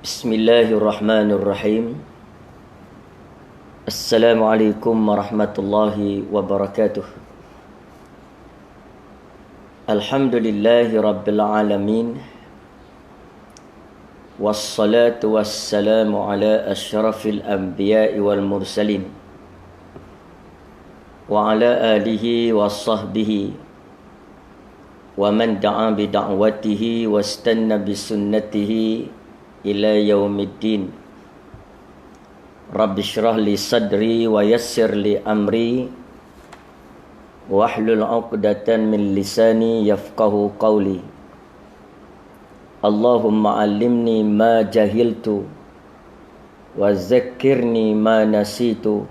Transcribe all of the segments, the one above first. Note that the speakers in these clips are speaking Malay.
Bismillahirrahmanirrahim. Assalamualaikum warahmatullahi wabarakatuh. Alhamdulillahi rabbil alamin. Wassalatu wassalamu ala asyrafil anbiya'i wal mursalin wa ala alihi wa sahbihi wa man da'a bi da'watihi wastanna bi sunnatihi ila yaumiddin. Rabbi shrah li sadri wa yassir li amri wahlul 'uqdatan min lisani yafqahu qawli. Allahumma 'allimni ma jahiltu wa zakkirni ma nasitu.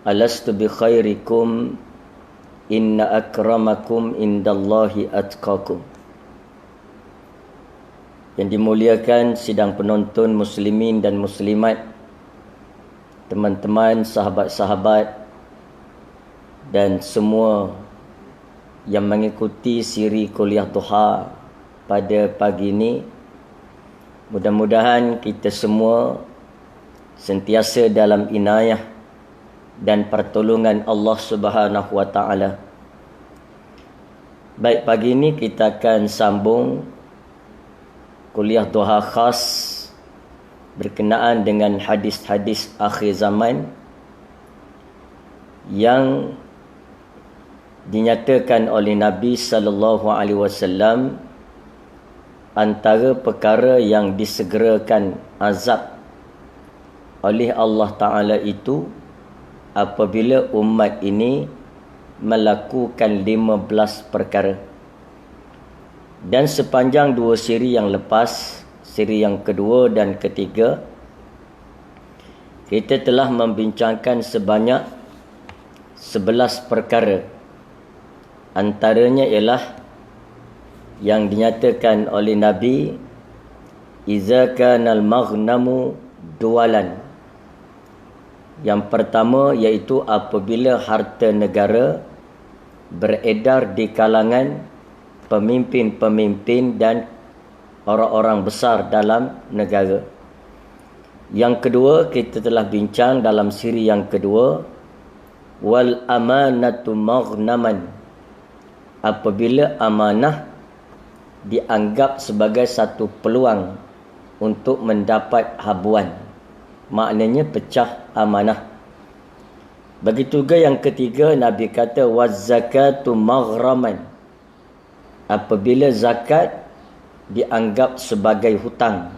Alastu bi khairikum inna akramakum indallahi atqakum. Yang dimuliakan sidang penonton muslimin dan muslimat, teman-teman, sahabat-sahabat dan semua yang mengikuti siri kuliah duha pada pagi ini. Mudah-mudahan kita semua sentiasa dalam inayah dan pertolongan Allah Subhanahu wa taala. Baik, pagi ini kita akan sambung kuliah duha khas berkenaan dengan hadis-hadis akhir zaman yang dinyatakan oleh Nabi sallallahu alaihi wasallam antara perkara yang disegerakan azab oleh Allah Taala itu apabila umat ini melakukan 15 perkara. Dan sepanjang dua siri yang lepas, siri yang kedua dan ketiga, kita telah membincangkan sebanyak 11 perkara. Antaranya ialah yang dinyatakan oleh Nabi, iza kanal maghnamu dualan. Yang pertama iaitu apabila harta negara beredar di kalangan pemimpin-pemimpin dan orang-orang besar dalam negara. Yang kedua, kita telah bincang dalam siri yang kedua, wal amanatu maghnaman. Apabila amanah dianggap sebagai satu peluang untuk mendapat habuan, maknanya pecah amanah. Begitu juga yang ketiga, Nabi kata waz zakatu maghraman. Apabila zakat dianggap sebagai hutang,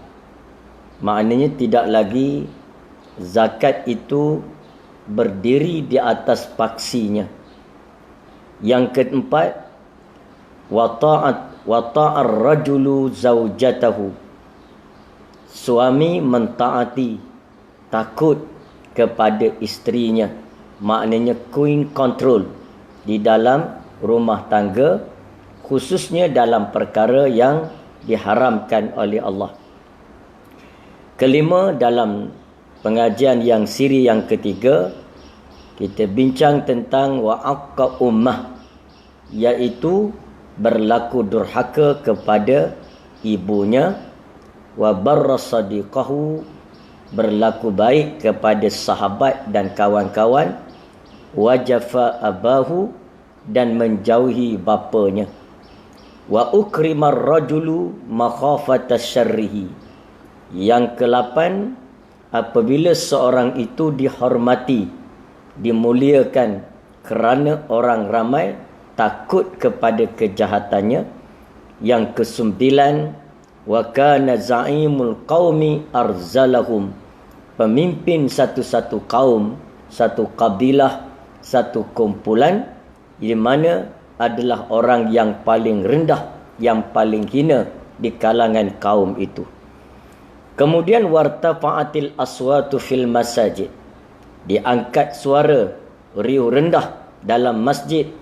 maknanya tidak lagi zakat itu berdiri di atas paksinya. Yang keempat, wa ta'ar rajulu zaujatahu. Suami mentaati, takut kepada isterinya, maknanya queen control di dalam rumah tangga, khususnya dalam perkara yang diharamkan oleh Allah. Kelima, dalam pengajian yang siri yang ketiga, kita bincang tentang wa'aqqa ummah, iaitu berlaku durhaka kepada ibunya, wa barra sadiqahu, berlaku baik kepada sahabat dan kawan-kawan, wa jafa abahu, dan menjauhi bapanya, wa ukrimar rajulu makhafata syarrihi. Yang ke-8, apabila seorang itu dihormati, dimuliakan kerana orang ramai takut kepada kejahatannya. Yang ke-9, wa kana za'imul qaumi arzalahum. Pemimpin satu-satu kaum, satu kabilah, satu kumpulan, di mana adalah orang yang paling rendah, yang paling hina di kalangan kaum itu. Kemudian wartafa'atil aswatu fil masajid. Diangkat suara riuh rendah dalam masjid,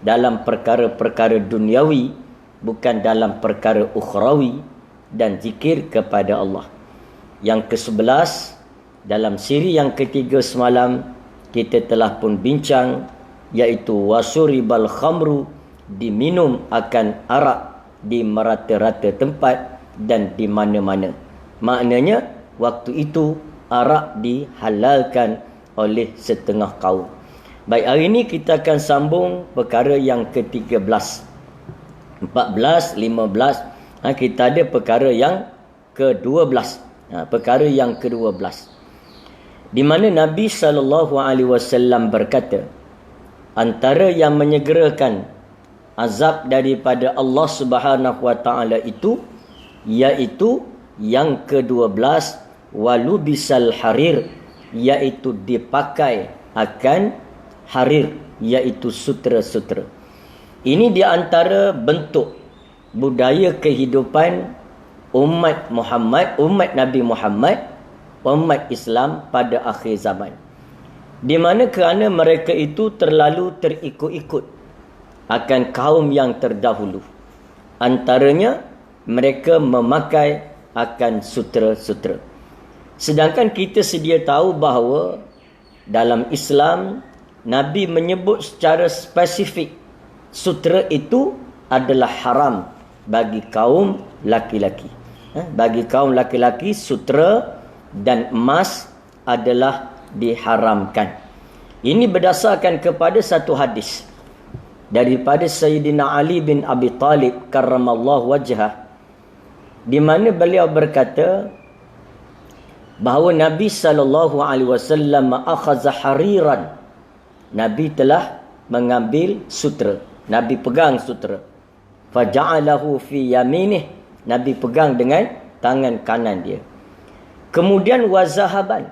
dalam perkara-perkara duniawi, bukan dalam perkara ukhrawi, dan zikir kepada Allah. Yang ke-11, dalam siri yang ketiga semalam, kita telah pun bincang, iaitu wasuribal khamru, diminum akan arak di merata-rata tempat dan di mana-mana. Maknanya waktu itu arak dihalalkan oleh setengah kaum. Baik, hari ini kita akan sambung perkara yang ke-13, 14, 15. Kita ada perkara yang ke-12. Perkara yang ke-12, di mana Nabi SAW berkata, antara yang menyegerakan azab daripada Allah Subhanahu Wa Taala itu, iaitu yang ke-12, walubisal harir, iaitu dipakai akan harir, iaitu sutera-sutera. Ini di antara bentuk budaya kehidupan umat Muhammad, umat Nabi Muhammad, umat Islam pada akhir zaman. Di mana kerana mereka itu terlalu terikut-ikut akan kaum yang terdahulu. Antaranya mereka memakai akan sutera-sutera. Sedangkan kita sedia tahu bahawa dalam Islam, Nabi menyebut secara spesifik sutera itu adalah haram bagi kaum laki-laki. Bagi kaum laki-laki, sutera dan emas adalah diharamkan. Ini berdasarkan kepada satu hadis daripada Sayyidina Ali bin Abi Talib karramallahu wajhah, di mana beliau berkata bahawa Nabi SAW akhadha hariran. Nabi telah mengambil sutera. Nabi pegang sutera. Faja'alahu fi yaminih. Nabi pegang dengan tangan kanan dia. Kemudian wazahaban.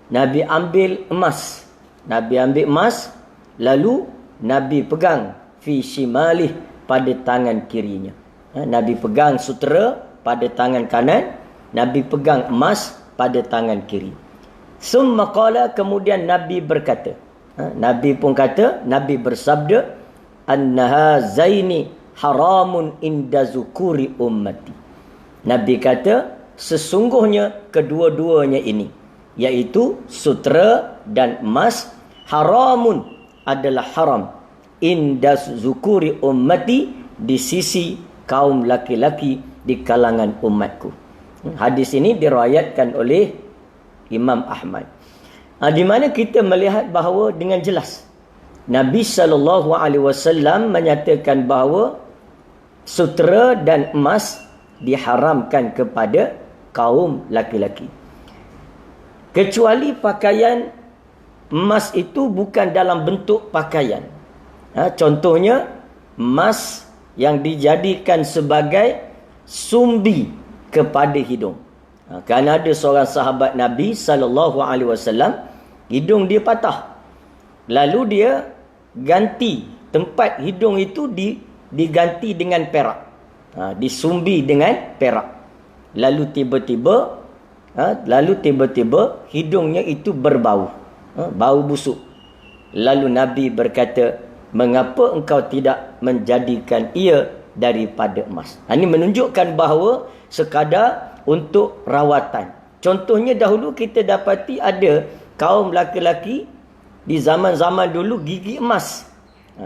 Nabi ambil emas. Nabi ambil emas. Lalu Nabi pegang fi shimalih, pada tangan kirinya. Nabi pegang sutera pada tangan kanan. Nabi pegang emas pada tangan kiri. Summa qala, kemudian Nabi berkata, Nabi pun kata, Nabi bersabda, annaha zaini haramun inda zukuri ummati. Nabi kata, sesungguhnya kedua-duanya ini, iaitu sutera dan emas, haramun, adalah haram, inda zukuri ummati, di sisi kaum laki-laki di kalangan umatku. Hadis ini diriwayatkan oleh Imam Ahmad. Di mana kita melihat bahawa dengan jelas Nabi SAW menyatakan bahawa sutera dan emas diharamkan kepada kaum laki-laki. Kecuali pakaian emas itu bukan dalam bentuk pakaian. Contohnya emas yang dijadikan sebagai sumbi kepada hidung. Kerana ada seorang sahabat Nabi SAW, hidung dia patah. Lalu dia ganti tempat hidung itu diganti dengan perak. Disumbi dengan perak. Lalu tiba-tiba hidungnya itu berbau. Bau busuk. Lalu Nabi berkata, mengapa engkau tidak menjadikan ia daripada emas? Ini menunjukkan bahawa sekadar untuk rawatan. Contohnya dahulu kita dapati ada kaum laki-laki di zaman-zaman dulu gigi emas.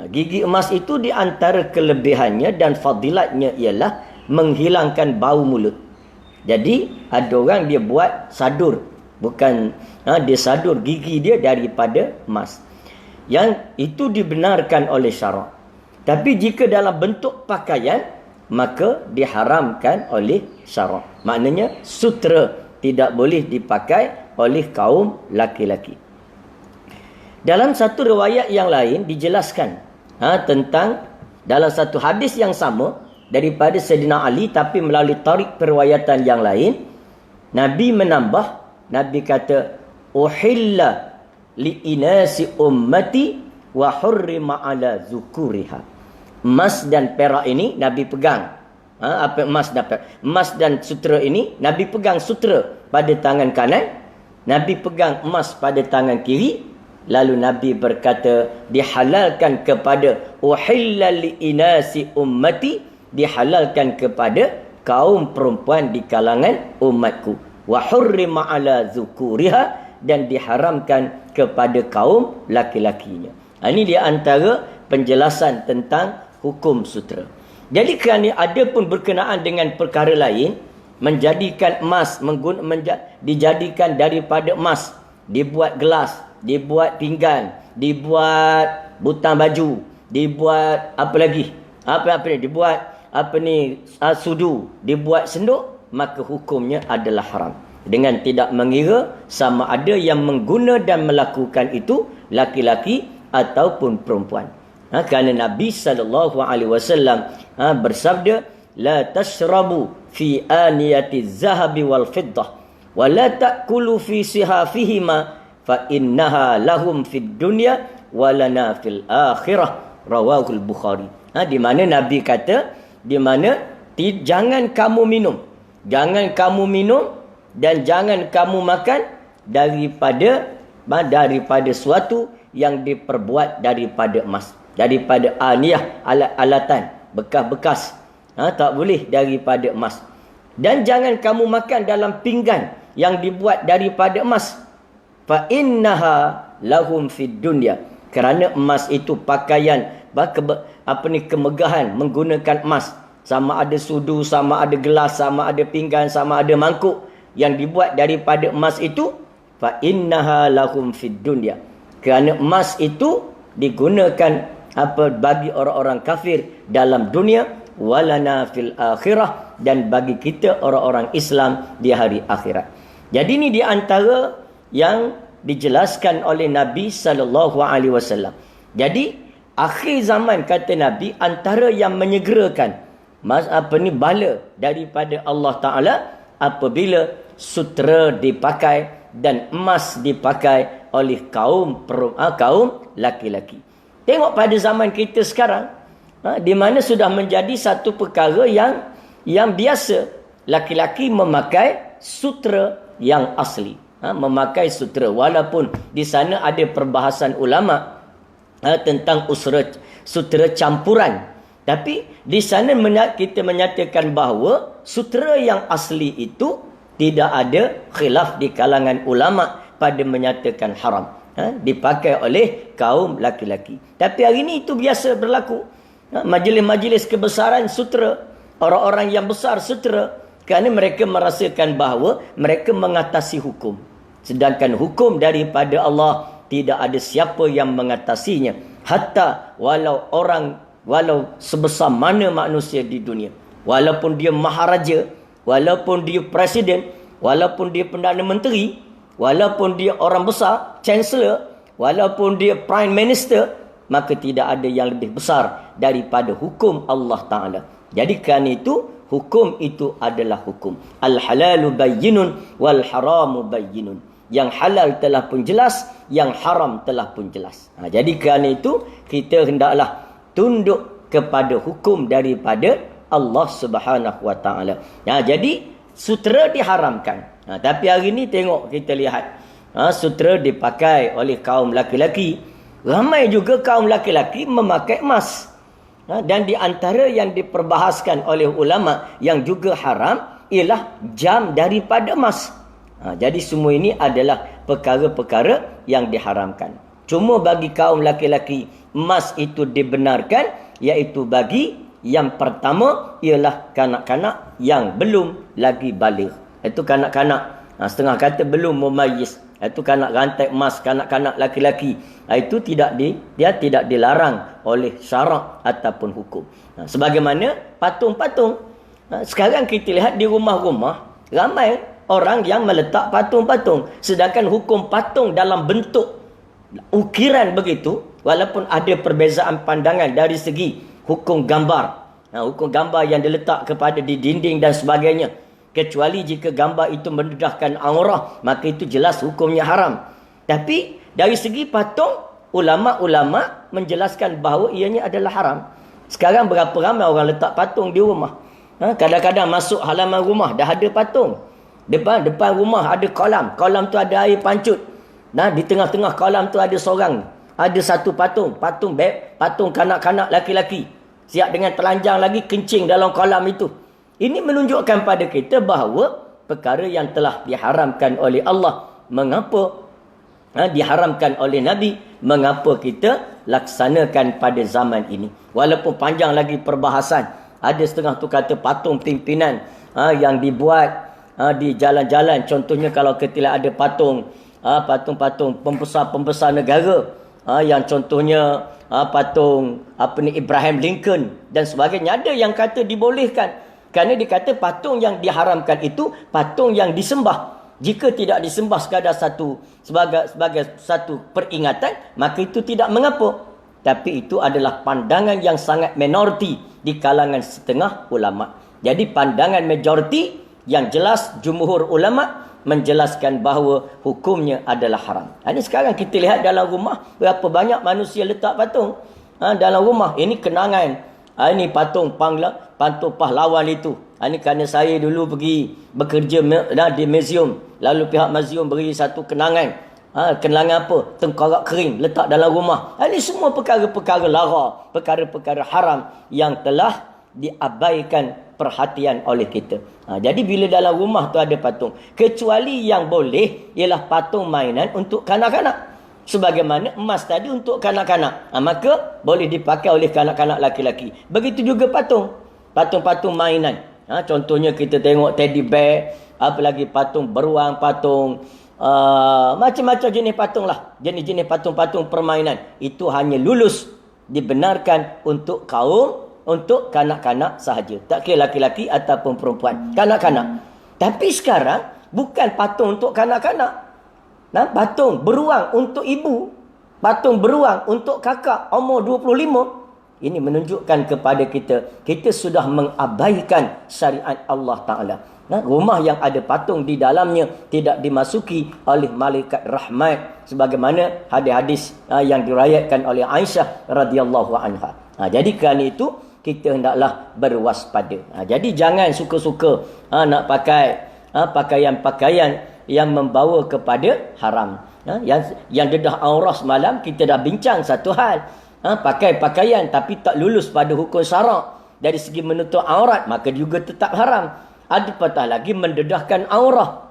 Gigi emas itu di antara kelebihannya dan fadilatnya ialah menghilangkan bau mulut. Jadi ada orang dia buat sadur, bukan dia sadur gigi dia daripada emas. Yang itu dibenarkan oleh syarak. Tapi jika dalam bentuk pakaian, maka diharamkan oleh syarak. Maknanya sutera tidak boleh dipakai oleh kaum laki-laki. Dalam satu riwayat yang lain dijelaskan tentang, dalam satu hadis yang sama daripada Sayyidina Ali tapi melalui tarik periwayatan yang lain, Nabi menambah, Nabi kata, uhilla li inasi ummati wa hurrima ala zukuriha. Emas dan perak ini Nabi pegang. Emas dan sutera ini Nabi pegang sutera pada tangan kanan, Nabi pegang emas pada tangan kiri. Lalu Nabi berkata, dihalalkan kepada uhilla li inasi ummati, dihalalkan kepada kaum perempuan di kalangan umatku. Wa hurrima ala zukuriha, dan diharamkan kepada kaum laki-lakinya. Ini di antara penjelasan tentang hukum sutera. Jadi kerana ada pun berkenaan dengan perkara lain, menjadikan emas, dijadikan daripada emas, dibuat gelas, dibuat pinggan, dibuat butang baju, dibuat apa lagi? Dibuat sudu, dibuat senduk, maka hukumnya adalah haram. Dengan tidak mengira sama ada yang mengguna dan melakukan itu laki-laki ataupun perempuan. Kerana Nabi SAW bersabda, la tashrabu fi aniyati zahabi wal fiddah wa la ta'kulu fi sihafihima fa innaha lahum fid dunya wa lana fil akhirah, rawahul Bukhari. Di mana Nabi kata, di mana jangan kamu minum dan jangan kamu makan daripada suatu yang diperbuat daripada emas, daripada aniyah, alat-alatan, bekas-bekas. Tak boleh daripada emas. Dan jangan kamu makan dalam pinggan yang dibuat daripada emas. Fa innaha lahum fid dunya. Kerana emas itu pakaian, kemegahan menggunakan emas. Sama ada sudu, sama ada gelas, sama ada pinggan, sama ada mangkuk yang dibuat daripada emas itu, fa innaha lahum fid dunya. Kerana emas itu digunakan bagi orang-orang kafir dalam dunia, walana fil akhirah, dan bagi kita orang-orang Islam di hari akhirat. Jadi ini di antara yang dijelaskan oleh Nabi SAW. Jadi akhir zaman, kata Nabi, antara yang menyegerakan bala daripada Allah Ta'ala apabila sutera dipakai dan emas dipakai oleh kaum laki-laki. Tengok pada zaman kita sekarang, di mana sudah menjadi satu perkara yang biasa laki-laki memakai sutera yang asli, memakai sutera, walaupun di sana ada perbahasan ulama tentang sutera campuran, tapi di sana kita menyatakan bahawa sutera yang asli itu tidak ada khilaf di kalangan ulama pada menyatakan haram, dipakai oleh kaum laki-laki. Tapi hari ini itu biasa berlaku. Majlis-majlis kebesaran sutera, orang-orang yang besar sutera, kerana mereka merasakan bahawa mereka mengatasi hukum, sedangkan hukum daripada Allah tidak ada siapa yang mengatasinya. Hatta walau sebesar mana manusia di dunia, walaupun dia maharaja, walaupun dia presiden, walaupun dia Perdana Menteri, walaupun dia orang besar, chancellor, walaupun dia prime minister, maka tidak ada yang lebih besar daripada hukum Allah Ta'ala. Jadi kerana itu, hukum itu adalah hukum. Al-halalu bayyinun wal haramu bayyinun. Yang halal telah pun jelas, yang haram telah pun jelas. Jadi kerana itu, kita hendaklah tunduk kepada hukum daripada Allah Subhanahu Wa Ta'ala. Jadi, sutera diharamkan. Tapi hari ini tengok, kita lihat, sutera dipakai oleh kaum laki-laki. Ramai juga kaum laki-laki memakai emas. Dan di antara yang diperbahaskan oleh ulama yang juga haram ialah jam daripada emas. Jadi semua ini adalah perkara-perkara yang diharamkan. Cuma bagi kaum laki-laki, emas itu dibenarkan, iaitu bagi yang pertama ialah kanak-kanak yang belum lagi baligh. Itu kanak-kanak. Setengah kata belum mumayyiz. Itu kanak rantai emas, kanak-kanak laki-laki. Itu dia tidak dilarang oleh syarak ataupun hukum. Sebagaimana patung-patung. Sekarang kita lihat di rumah-rumah, ramai orang yang meletak patung-patung. Sedangkan hukum patung dalam bentuk ukiran begitu, walaupun ada perbezaan pandangan dari segi hukum gambar. Hukum gambar yang diletak kepada di dinding dan sebagainya. Kecuali jika gambar itu mendedahkan aurah, maka itu jelas hukumnya haram. Tapi dari segi patung, ulama-ulama menjelaskan bahawa ianya adalah haram. Sekarang berapa ramai orang letak patung di rumah. Kadang-kadang masuk halaman rumah dah ada patung. Depan rumah ada kolam. Kolam tu ada air pancut. Di tengah-tengah kolam tu ada seorang. Ada satu patung. Patung kanak-kanak laki-laki. Siap dengan telanjang lagi kencing dalam kolam itu. Ini menunjukkan pada kita bahawa perkara yang telah diharamkan oleh Allah, mengapa diharamkan oleh Nabi, mengapa kita laksanakan pada zaman ini. Walaupun panjang lagi perbahasan. Ada setengah tu kata patung pimpinan yang dibuat di jalan-jalan. Contohnya kalau kita ada patung, patung-patung pembesar-pembesar negara, yang contohnya patung Abraham Lincoln dan sebagainya. Ada yang kata dibolehkan. Kerana dikata patung yang diharamkan itu patung yang disembah. Jika tidak disembah sekadar sebagai satu peringatan, maka itu tidak mengapa. Tapi itu adalah pandangan yang sangat minoriti di kalangan setengah ulama. Jadi pandangan majoriti yang jelas jumhur ulama menjelaskan bahawa hukumnya adalah haram. Ini sekarang kita lihat dalam rumah berapa banyak manusia letak patung dalam rumah. Ini kenangan. Ini patung pahlawan itu. Ini kerana saya dulu pergi bekerja di museum. Lalu pihak museum beri satu kenangan. Kenangan apa? Tengkorak kering letak dalam rumah. Ini semua perkara-perkara lara, perkara-perkara haram yang telah diabaikan perhatian oleh kita. Jadi bila dalam rumah tu ada patung, kecuali yang boleh ialah patung mainan untuk kanak-kanak. Sebagaimana emas tadi untuk kanak-kanak, maka boleh dipakai oleh kanak-kanak laki-laki. Begitu juga patung-patung mainan. Contohnya kita tengok teddy bear, apalagi patung beruang, patung macam-macam jenis patung lah. Jenis-jenis patung-patung permainan. Itu hanya lulus dibenarkan untuk untuk kanak-kanak sahaja. Tak kira laki-laki ataupun perempuan. Kanak-kanak. Tapi sekarang bukan patung untuk kanak-kanak. Patung beruang untuk ibu. Patung beruang untuk kakak umur 25. Ini menunjukkan kepada kita sudah mengabaikan syariat Allah Ta'ala. Rumah yang ada patung di dalamnya tidak dimasuki oleh malaikat rahmat. Sebagaimana hadis-hadis yang diriwayatkan oleh Aisyah radhiyallahu anha. Jadi kerana itu kita hendaklah berwaspada. Jadi jangan suka-suka nak pakai pakaian-pakaian yang membawa kepada haram. Yang dedah aurat semalam kita dah bincang satu hal. Pakai pakaian tapi tak lulus pada hukum syarak dari segi menutup aurat, maka juga tetap haram. Ada patah lagi mendedahkan aurat,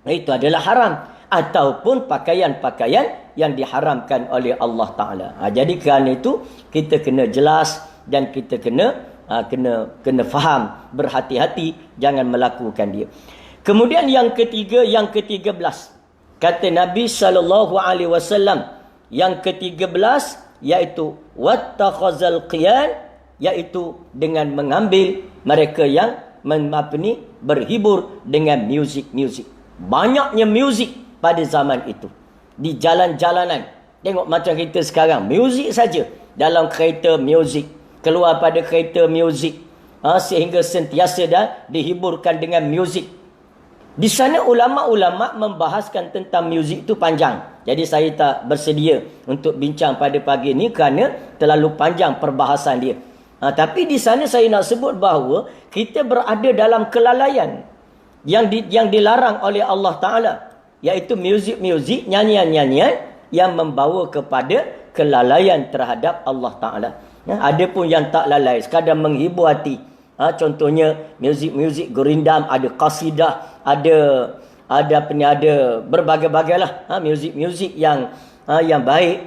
itu adalah haram. Ataupun pakaian-pakaian yang diharamkan oleh Allah Ta'ala. Jadi kerana itu kita kena jelas dan kita kena faham, berhati-hati jangan melakukan dia. Kemudian yang ketiga, yang ke-13, kata Nabi SAW, yang ke-13 iaitu wattakhazal qiyan, iaitu dengan mengambil mereka yang berhibur dengan muzik-muzik. Banyaknya muzik pada zaman itu di jalan-jalanan. Tengok macam kita sekarang, muzik saja. Dalam kereta muzik, keluar pada kereta muzik, sehingga sentiasa dah dihiburkan dengan muzik. Di sana ulama-ulama membahaskan tentang muzik itu panjang. Jadi saya tak bersedia untuk bincang pada pagi ini kerana terlalu panjang perbahasan dia. Tapi di sana saya nak sebut bahawa kita berada dalam kelalaian yang dilarang oleh Allah Ta'ala. Iaitu muzik-muzik, nyanyian-nyanyian yang membawa kepada kelalaian terhadap Allah Ta'ala. Ada pun yang tak lalai, sekadar menghibur hati. Contohnya muzik-muzik gerindam, ada qasidah, ada berbagai-bagai lah muzik-muzik yang baik,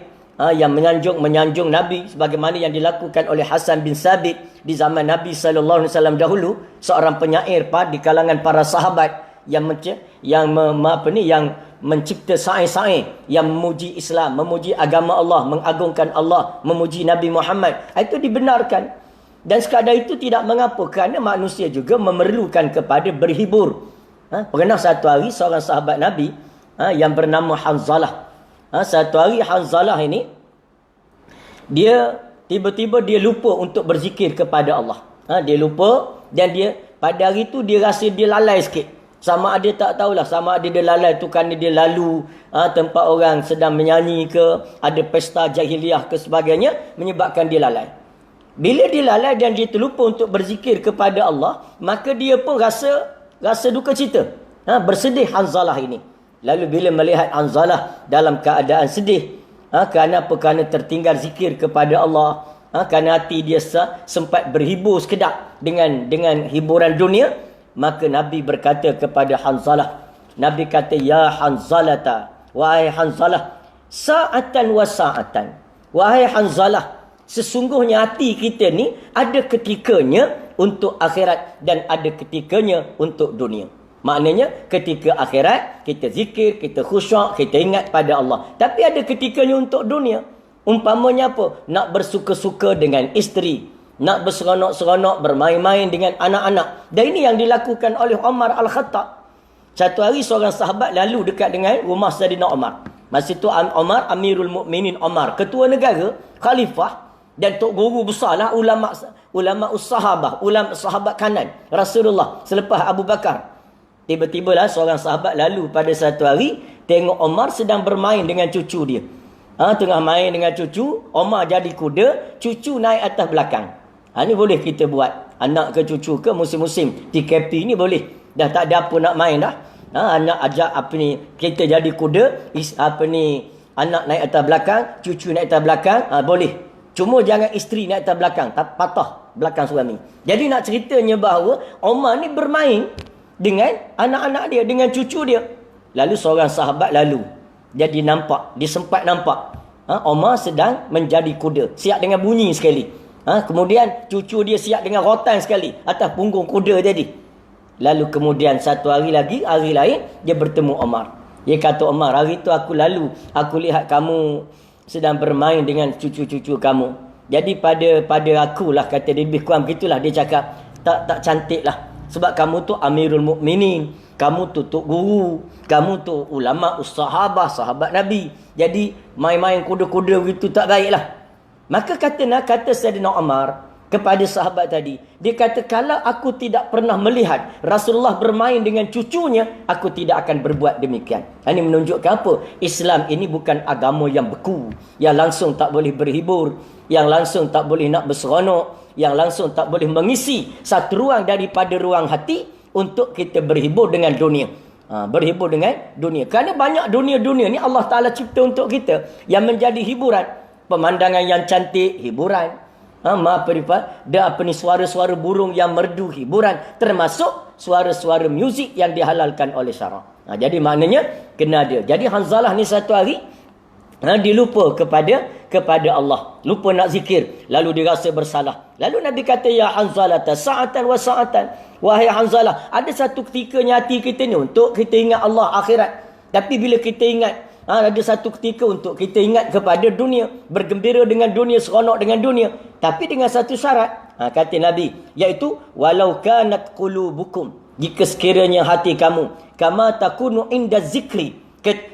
yang menyanjung Nabi, sebagaimana yang dilakukan oleh Hasan bin Sabit di zaman Nabi SAW dahulu, seorang penyair di kalangan para sahabat yang mencipta sair-sair yang memuji Islam, memuji agama Allah, mengagungkan Allah, memuji Nabi Muhammad. Itu dibenarkan. Dan sekadar itu tidak mengapa, kerana manusia juga memerlukan kepada berhibur. Pernah satu hari seorang sahabat Nabi yang bernama Hanzalah. Satu hari Hanzalah ini dia tiba-tiba dia lupa untuk berzikir kepada Allah. Dia lupa, dan dia pada hari itu dia rasa dia lalai sikit. Sama ada tak tahulah, sama ada dia lalai tu kerana dia lalu tempat orang sedang menyanyi ke, ada pesta jahiliah ke sebagainya, menyebabkan dia lalai. Bila dia lalai dan dia terlupa untuk berzikir kepada Allah, maka dia pun rasa duka cita. Bersedih Hanzalah ini. Lalu bila melihat Hanzalah dalam keadaan sedih, kerana apa? Kerana tertinggal zikir kepada Allah, kerana hati dia sempat berhibur sekedap dengan hiburan dunia, maka Nabi berkata kepada Hanzalah, Nabi kata, ya Hanzalata, wahai Hanzalah, sa'atan wa sa'atan. Wahai Hanzalah, Sesungguhnya hati kita ni ada ketikanya untuk akhirat dan ada ketikanya untuk dunia. Maknanya ketika akhirat kita zikir, kita khusyuk, kita ingat pada Allah. Tapi ada ketikanya untuk dunia. Umpamanya apa? Nak bersuka-suka dengan isteri, nak berseronok-seronok bermain-main dengan anak-anak. Dan ini yang dilakukan oleh Umar Al-Khattab. Satu hari seorang sahabat lalu dekat dengan rumah Saidina Umar. Masa itu Umar Amirul Mukminin Umar, ketua negara, khalifah dan tok guru besarlah ulama sahabah, ulama sahabat kanan Rasulullah selepas Abu Bakar. Tiba-tibalah seorang sahabat lalu pada satu hari tengok Umar sedang bermain dengan cucu dia. Tengah main dengan cucu, Umar jadi kuda, cucu naik atas belakang. Ini boleh kita buat. Anak ke cucu ke musim-musim TKP ni boleh. Dah tak ada apa nak main dah. Anak ajak kita jadi kuda, anak naik atas belakang, cucu naik atas belakang, boleh. Cuma jangan isteri naik atas belakang, patah belakang suami. Jadi nak ceritanya bahawa Umar ni bermain dengan anak-anak dia, dengan cucu dia. Lalu seorang sahabat lalu. Jadi nampak, dia sempat nampak. Umar sedang menjadi kuda, siap dengan bunyi sekali. Kemudian cucu dia siap dengan rotan sekali atas punggung kuda tadi. Lalu kemudian satu hari lagi, hari lain, dia bertemu Umar. Dia kata, Umar, hari tu aku lalu, aku lihat kamu sedang bermain dengan cucu-cucu kamu. Jadi pada akulah, kata dia, lebih kurang begitulah dia cakap. Tak cantik lah. Sebab kamu tu Amirul Mukminin, kamu tu tok guru, kamu tu ulama sahabah, sahabat Nabi. Jadi main-main kuda-kuda begitu tak baiklah. Maka kata Saidina Umar kepada sahabat tadi, dia kata, kalau aku tidak pernah melihat Rasulullah bermain dengan cucunya, aku tidak akan berbuat demikian. Ini menunjukkan apa? Islam ini bukan agama yang beku, yang langsung tak boleh berhibur, yang langsung tak boleh nak berseronok, yang langsung tak boleh mengisi satu ruang daripada ruang hati untuk kita berhibur dengan dunia. Berhibur dengan dunia. Kerana banyak dunia-dunia ni Allah Ta'ala cipta untuk kita yang menjadi hiburan. Pemandangan yang cantik, hiburan. Suara-suara burung yang merdu, hiburan. Termasuk suara-suara muzik yang dihalalkan oleh syarak. Jadi maknanya kena ada. Jadi Hanzalah ni satu hari dia lupa kepada Allah, lupa nak zikir, lalu dia rasa bersalah. Lalu Nabi kata, ya Hanzalah, sa'atan wa sa'atan. Wahai Hanzalah, ada satu ketikanya hati kita ni untuk kita ingat Allah akhirat. Tapi bila kita ingat, ada satu ketika untuk kita ingat kepada dunia, bergembira dengan dunia, seronok dengan dunia, tapi dengan satu syarat. Kata Nabi, iaitu walau kanat qulubukum, jika sekiranya hati kamu kama takunu inda zikri,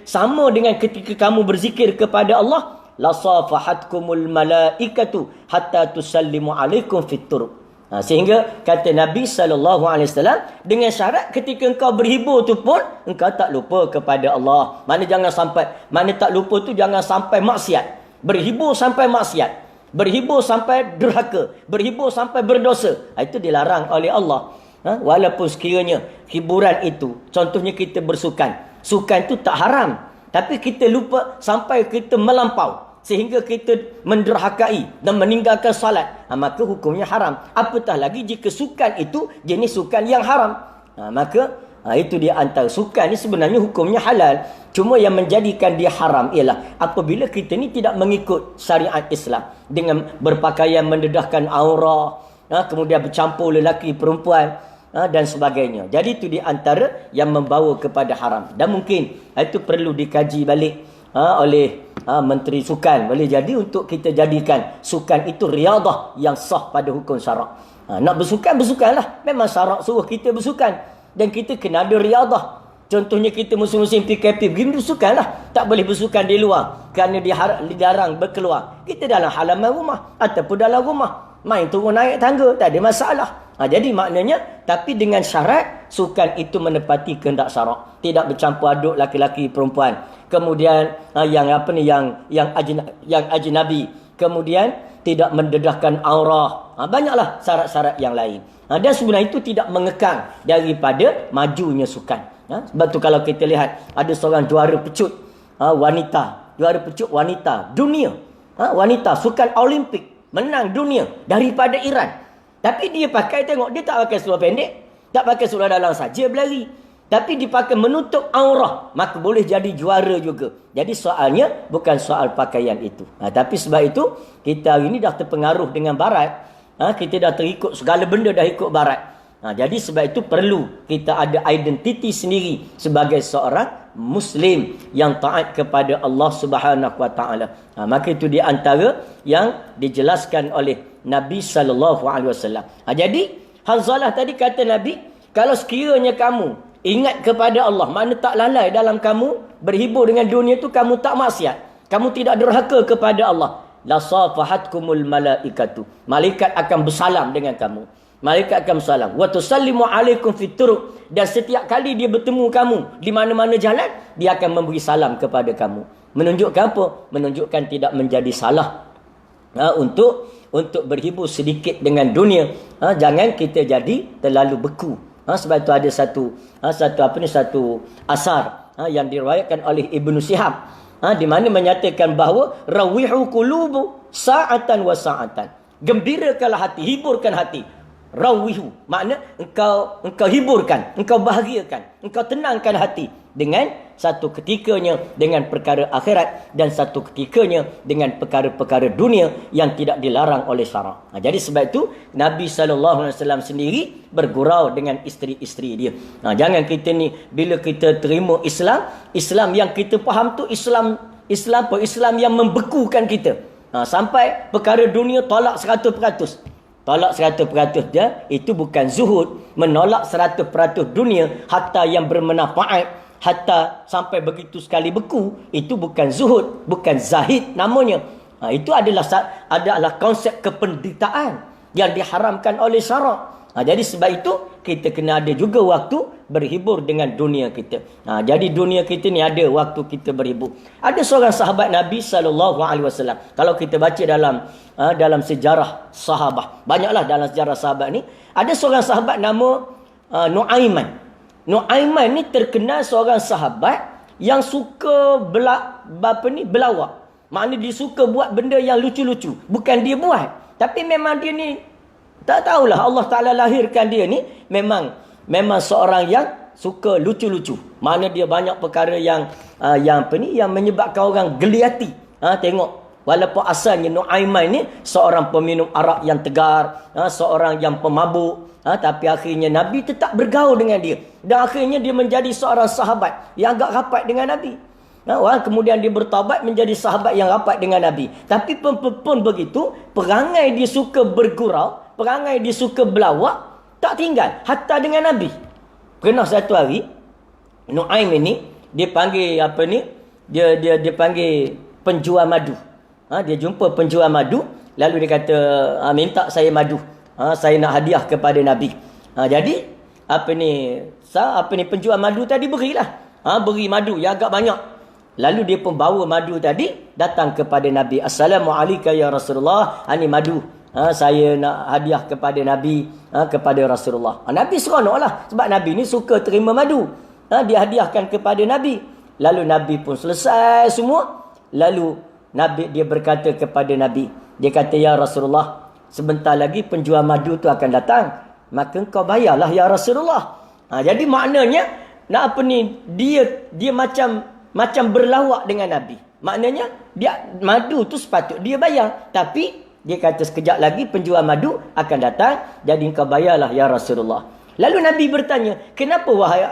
sama dengan ketika kamu berzikir kepada Allah, la safahatkumul malaikatu hatta tusallimu alaikum fit turuq. Sehingga kata Nabi SAW, dengan syarat ketika engkau berhibur tu pun engkau tak lupa kepada Allah. Mana tak lupa tu jangan sampai maksiat. Berhibur sampai maksiat, berhibur sampai durhaka, berhibur sampai berdosa. Itu dilarang oleh Allah. Walaupun sekiranya hiburan itu, contohnya kita bersukan. Sukan tu tak haram, tapi kita lupa sampai kita melampau sehingga kita menderhakai dan meninggalkan salat, maka hukumnya haram. Apatah lagi jika sukan itu jenis sukan yang haram. Maka itu dia antara sukan ni sebenarnya hukumnya halal. Cuma yang menjadikan dia haram ialah apabila kita ni tidak mengikut syariat Islam dengan berpakaian mendedahkan aura, kemudian bercampur lelaki perempuan dan sebagainya. Jadi itu di antara yang membawa kepada haram. Dan mungkin itu perlu dikaji balik oleh Menteri Sukan. Boleh jadi untuk kita jadikan sukan itu riadah yang sah pada hukum syarak. Nak bersukan, bersukanlah. Memang syarak suruh kita bersukan. Dan kita kena ada riadah. Contohnya kita musim-musim PKP, begini bersukanlah. Tak boleh bersukan di luar kerana dilarang berkeluar. Kita dalam halaman rumah ataupun dalam rumah, main turun naik tangga, tak ada masalah. Jadi maknanya, tapi dengan syarat sukan itu menepati kehendak syarak, tidak bercampur aduk laki-laki perempuan. Kemudian yang ajnabi, kemudian tidak mendedahkan aurah. Banyaklah syarat-syarat yang lain. Dan sebenarnya itu tidak mengekang daripada majunya sukan. Sebab tu kalau kita lihat ada seorang juara pecut wanita dunia, wanita sukan Olimpik, menang dunia daripada Iran. Tapi dia tengok, dia tak pakai seluar pendek, tak pakai seluar dalam saja berlari. tapi dipakai menutup aurah, maka boleh jadi juara juga. Jadi soalnya bukan soal pakaian itu. Tapi sebab itu kita hari ini dah terpengaruh dengan barat. Kita dah terikut segala benda, dah ikut barat. Jadi sebab itu perlu kita ada identiti sendiri sebagai seorang Muslim yang taat kepada Allah Subhanahu Wa Taala. Maka itu di antara yang dijelaskan oleh Nabi sallallahu alaihi wasallam. Jadi Hanzalah tadi kata Nabi, kalau sekiranya kamu ingat kepada Allah, mana tak lalai dalam kamu berhibur dengan dunia tu, kamu tak maksiat, kamu tidak derhaka kepada Allah, la safahatkumul malaikatu, malaikat akan bersalam dengan kamu. Malaikat akan bersalam. Wa tusallimu alaikum fit turuq, dan setiap kali dia bertemu kamu di mana-mana jalan, dia akan memberi salam kepada kamu. Menunjukkan apa? Menunjukkan tidak menjadi salah untuk berhibur sedikit dengan dunia. Jangan kita jadi terlalu beku. Sebab itu ada satu asar yang diriwayatkan oleh Ibnu Syihab, di mana menyatakan bahawa rawihu qulubu sa'atan wa sa'atan. Gembirakanlah hati, hiburkan hati. Rawihu makna engkau hiburkan, engkau bahagiakan, engkau tenangkan hati dengan satu ketikanya dengan perkara akhirat, dan satu ketikanya dengan perkara-perkara dunia yang tidak dilarang oleh syarak. Jadi sebab itu Nabi SAW sendiri bergurau dengan isteri-isteri dia. Jangan kita ni bila kita terima Islam yang kita faham tu Islam yang membekukan kita. Sampai perkara dunia tolak 100%. Tolak 100% dia, itu bukan zuhud. Menolak 100% dunia, hatta yang bermanfaat, hatta sampai begitu sekali beku, itu bukan zuhud, bukan zahid namanya. Itu adalah konsep kependeritaan yang diharamkan oleh syarak. Jadi sebab itu kita kena ada juga waktu berhibur dengan dunia kita. Jadi dunia kita ni ada waktu kita berhibur. Ada seorang sahabat Nabi SAW. Kalau kita baca dalam sejarah sahabah, banyaklah dalam sejarah sahabat ni, ada seorang sahabat nama Nu'aiman. Nu'aiman ni terkenal seorang sahabat yang suka berlawak. Maknanya dia suka buat benda yang lucu-lucu. Bukan dia buat, tapi memang dia ni tak tahulah, Allah Ta'ala lahirkan dia ni memang seorang yang suka lucu-lucu. Mana dia banyak perkara yang menyebabkan orang geli hati. Tengok, walaupun asalnya Nu'aiman ni seorang peminum arak yang tegar, seorang yang pemabuk, tapi akhirnya Nabi tetap bergaul dengan dia, dan akhirnya dia menjadi seorang sahabat yang agak rapat dengan Nabi. Kemudian dia bertaubat menjadi sahabat yang rapat dengan Nabi. Tapi pun begitu, perangai dia suka bergurau, perangai dia suka berlawak, tak tinggal hatta dengan Nabi. Pernah satu hari Nu'aim ini dia panggil dia panggil penjual madu. Dia jumpa penjual madu, lalu dia kata, minta saya madu. Saya nak hadiah kepada Nabi. Jadi penjual madu tadi berilah. Beri madu yang agak banyak. Lalu dia pun bawa madu tadi datang kepada Nabi. Assalamualaikum ya Rasulullah. Ini madu. Saya nak hadiah kepada Nabi, kepada Rasulullah. Nabi seronoklah sebab Nabi ni suka terima madu. Dia hadiahkan kepada Nabi. Lalu Nabi pun selesai semua. Lalu dia berkata kepada Nabi. Dia kata, ya Rasulullah, sebentar lagi penjual madu tu akan datang. Maka engkau bayarlah ya Rasulullah. Jadi maknanya dia macam berlawak dengan Nabi. Maknanya madu tu sepatut dia bayar. Tapi dia kata sekejap lagi penjual madu akan datang, jadi engkau bayarlah ya Rasulullah. Lalu Nabi bertanya, kenapa wahai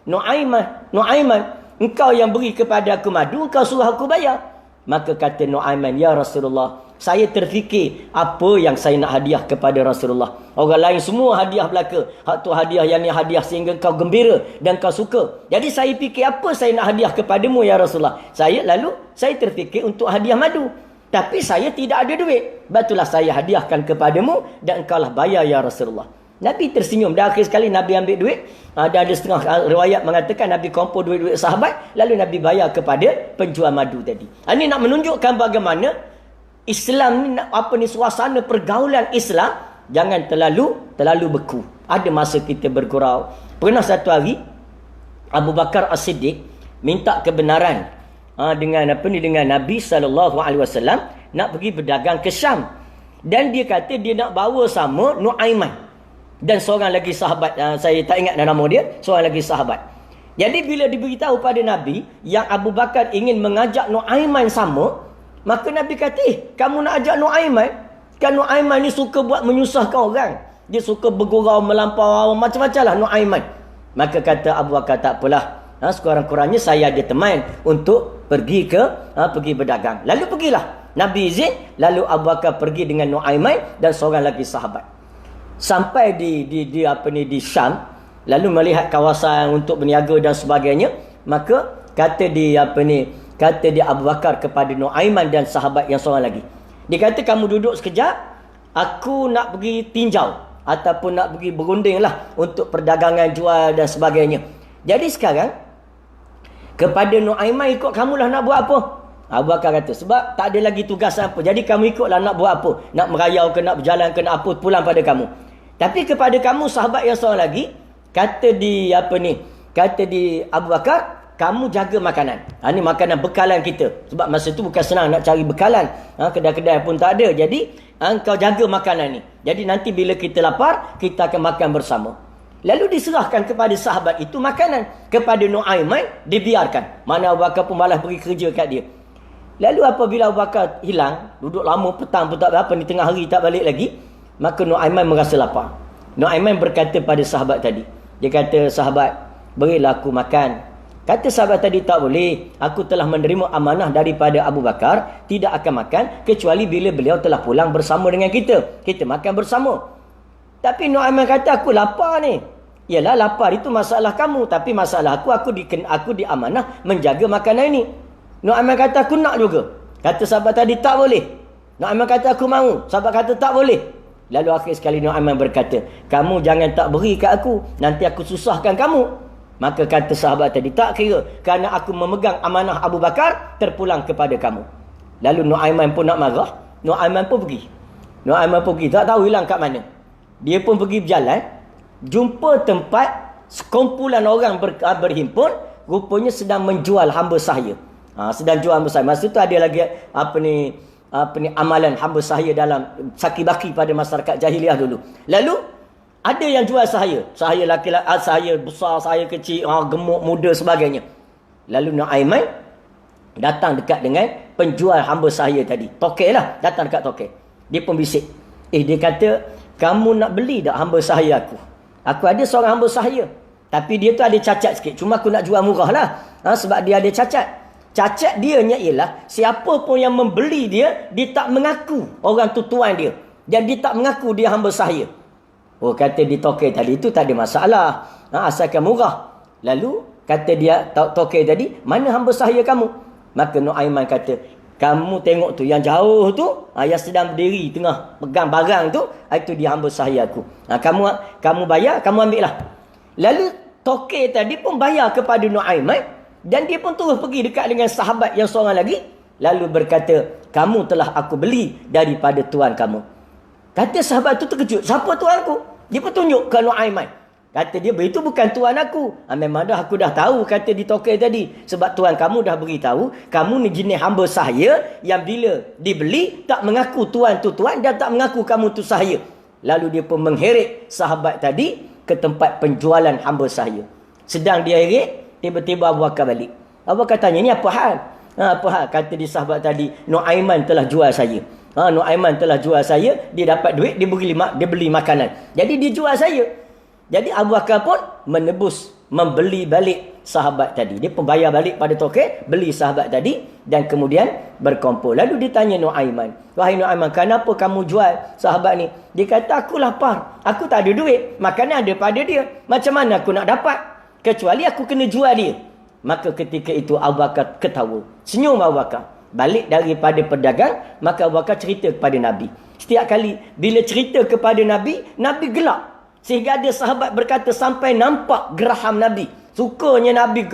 Nu'aiman, engkau yang beri kepada aku madu, engkau suruh aku bayar? Maka kata Nu'aiman, ya Rasulullah, saya terfikir apa yang saya nak hadiah kepada Rasulullah. Orang lain semua hadiah belaka. Hak tu hadiah, yang ni hadiah sehingga kau gembira dan kau suka. Jadi saya fikir apa saya nak hadiah kepadamu ya Rasulullah. Lalu saya terfikir untuk hadiah madu. Tapi saya tidak ada duit. Batulah saya hadiahkan kepadamu dan engkaulah bayar ya Rasulullah. Nabi tersenyum. Dan akhir sekali Nabi ambil duit. Ada setengah riwayat mengatakan Nabi kumpul duit-duit sahabat. Lalu Nabi bayar kepada penjual madu tadi. Ini nak menunjukkan bagaimana Islam ni, suasana pergaulan Islam jangan terlalu beku. Ada masa kita bergurau. Pernah satu hari Abu Bakar As-Siddiq minta kebenaran dengan Nabi SAW nak pergi berdagang ke Syam, dan dia kata dia nak bawa sama Nu'aiman. dan seorang lagi sahabat, saya tak ingat nama dia, seorang lagi sahabat. Jadi bila diberitahu pada Nabi yang Abu Bakar ingin mengajak Nuaiman sama, maka Nabi kata, kamu nak ajak Nuaiman? Kan Nuaiman ni suka buat menyusahkan orang. Dia suka bergurau, melampau, macam-macam lah Nuaiman. Maka kata Abu Bakar, tak apalah. Sekurang-kurangnya saya ada teman untuk pergi pergi berdagang. Lalu pergilah. Nabi izin, lalu Abu Bakar pergi dengan Nuaiman dan seorang lagi sahabat. Sampai di Syam, lalu melihat kawasan untuk berniaga dan sebagainya, maka kata Abu Bakar kepada Nuaiman dan sahabat yang seorang lagi. Dia kata, kamu duduk sekejap, aku nak pergi tinjau ataupun nak pergi berunding lah untuk perdagangan jual dan sebagainya. Jadi sekarang kepada Nuaiman, ikut kamulah nak buat apa? Abu Bakar kata, sebab tak ada lagi tugas apa, jadi kamu ikutlah nak buat apa, nak merayau ke, nak berjalan ke, nak apa, pulang pada kamu. Tapi kepada kamu sahabat yang seorang lagi, kata di Abu Bakar, kamu jaga makanan. Ini makanan bekalan kita. Sebab masa tu bukan senang nak cari bekalan. Kedai-kedai pun tak ada. Jadi kau jaga makanan ni. Jadi nanti bila kita lapar, kita akan makan bersama. Lalu diserahkan kepada sahabat itu makanan. Kepada Nuaiman dibiarkan. Mana Abu Bakar pun malas pergi kerja kat dia. Lalu apabila Abu Bakar hilang, duduk lama petang pun tak apa, ni tengah hari tak balik lagi, maka Nuaiman merasa lapar. Nuaiman berkata pada sahabat tadi. Dia kata, sahabat, berilah aku makan. Kata sahabat tadi, tak boleh. Aku telah menerima amanah daripada Abu Bakar, tidak akan makan kecuali bila beliau telah pulang bersama dengan kita. Kita makan bersama. Tapi Nuaiman kata, aku lapar ni. Yalah, lapar itu masalah kamu. Tapi masalah aku diamanah menjaga makanan ini. Nuaiman kata, aku nak juga. Kata sahabat tadi, tak boleh. Nuaiman kata, aku mahu. Sahabat kata, tak boleh. Lalu akhir sekali Nuaiman berkata, kamu jangan tak beri kat aku, nanti aku susahkan kamu. Maka kata sahabat tadi, tak kira, kerana aku memegang amanah Abu Bakar, terpulang kepada kamu. Lalu Nuaiman pun nak marah. Nuaiman pun pergi. Tak tahu hilang kat mana. Dia pun pergi berjalan, jumpa tempat sekumpulan orang berhimpun, rupanya sedang menjual hamba sahaya. Sedang jual hamba sahaya. Masa tu ada lagi amalan hamba sahaya dalam saki-baki pada masyarakat jahiliah dulu. Lalu ada yang jual sahaya. Sahaya laki-laki, sahaya besar, sahaya kecil, gemuk, muda, sebagainya. Lalu Nuaiman datang dekat dengan penjual hamba sahaya tadi. Tokek lah, datang dekat tokek. Dia pun bisik. Dia kata, kamu nak beli tak hamba sahaya aku? Aku ada seorang hamba sahaya. Tapi dia tu ada cacat sikit. Cuma aku nak jual murah lah. Sebab dia ada cacat. Cacat dia ialah, siapa pun yang membeli dia, dia tak mengaku orang tu tuan dia. Dan dia tak mengaku dia hamba sahaya. Kata di tokek tadi itu tak ada masalah. Asalkan murah. Lalu kata dia tokek tadi, mana hamba sahaya kamu? Maka Nuaiman kata, kamu tengok tu yang jauh tu, yang sedang berdiri tengah pegang barang tu, itu dia hamba sahaya aku. Kamu bayar, kamu ambil lah. Lalu tokek tadi pun bayar kepada Nuaiman, dan dia pun terus pergi dekat dengan sahabat yang seorang lagi, lalu berkata, kamu telah aku beli daripada tuan kamu. Kata sahabat tu terkejut, siapa tuan aku? Dia pun tunjuk ke Nuaiman. Kata dia, itu bukan tuan aku. Memang aku dah tahu, kata di tokek tadi. Sebab tuan kamu dah beritahu, kamu ni jenis hamba sahaya yang bila dibeli, tak mengaku tuan tu tuan dan tak mengaku kamu tu sahaya. Lalu dia pun mengheret sahabat tadi ke tempat penjualan hamba sahaya. Sedang dia heret, tiba-tiba Abu Bakar balik. Abu Bakar tanya, ni apa hal? Apa hal? Kata di sahabat tadi, Nuaiman telah jual saya. Nuaiman telah jual saya, dia dapat duit, dia beli makanan. Jadi dia jual saya. Jadi Abu Bakar pun menebus, membeli balik sahabat tadi. Dia pun bayar balik pada tokek, beli sahabat tadi dan kemudian berkumpul. Lalu ditanya Nuaiman, wahai Nuaiman, kenapa kamu jual sahabat ni? Dia kata, aku lapar, aku tak ada duit, makanan ada pada dia, macam mana aku nak dapat? Kecuali aku kena jual dia. Maka ketika itu Abu Bakar ketawa, senyum Abu Bakar. Balik daripada pedagang, maka Abu Bakar cerita kepada Nabi. Setiap kali bila cerita kepada Nabi, Nabi gelak. Sehingga ada sahabat berkata sampai nampak geraham Nabi. Sukanya Nabi,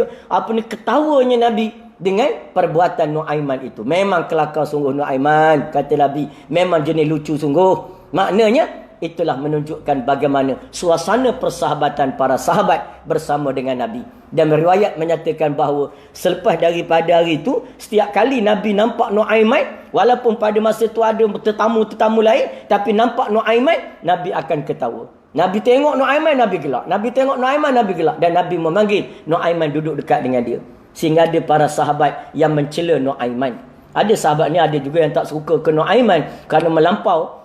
ketawanya Nabi dengan perbuatan Nuaiman itu. Memang kelakar sungguh Nuaiman, kata Nabi. Memang jenis lucu sungguh. Maknanya itulah menunjukkan bagaimana suasana persahabatan para sahabat bersama dengan Nabi. Dan riwayat menyatakan bahawa selepas daripada hari itu, setiap kali Nabi nampak Nu'aiman, walaupun pada masa itu ada tetamu-tetamu lain, tapi nampak Nu'aiman, Nabi akan ketawa. Nabi tengok Nu'aiman, Nabi gelak. Nabi tengok Nu'aiman, Nabi gelak. Dan Nabi memanggil Nu'aiman duduk dekat dengan dia. Sehingga ada para sahabat yang mencela Nu'aiman. Ada sahabat ni, ada juga yang tak suka ke Nu'aiman kerana melampau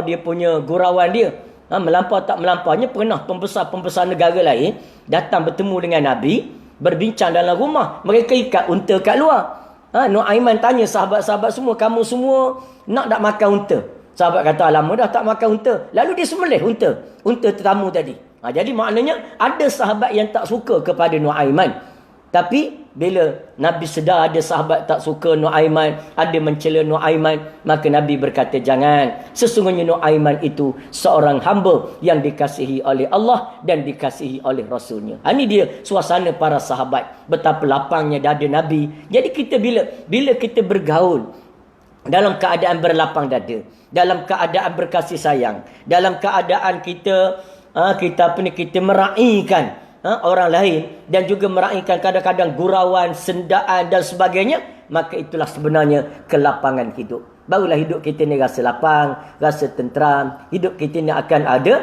dia punya gurauan dia. Melampau tak melampaunya, pernah pembesar-pembesar negara lain datang bertemu dengan Nabi, berbincang dalam rumah. Mereka ikat unta kat luar. Nu'aiman tanya sahabat-sahabat semua, kamu semua nak tak makan unta? Sahabat kata, lama dah tak makan unta. Lalu dia sembelih unta tetamu tadi. Jadi maknanya ada sahabat yang tak suka kepada Nu'aiman. Tapi bila Nabi sedar ada sahabat tak suka Nu'aiman, ada mencela Nu'aiman, maka Nabi berkata, jangan. Sesungguhnya Nu'aiman itu seorang hamba yang dikasihi oleh Allah dan dikasihi oleh Rasulnya. Ini dia suasana para sahabat. Betapa lapangnya dada Nabi. Jadi kita bila kita bergaul dalam keadaan berlapang dada, dalam keadaan berkasih sayang, dalam keadaan kita meraihkan orang lain dan juga meraihkan kadang-kadang gurauan, sendaan dan sebagainya, maka itulah sebenarnya kelapangan hidup. Barulah hidup kita ni rasa lapang, rasa tenteram. Hidup kita ni akan ada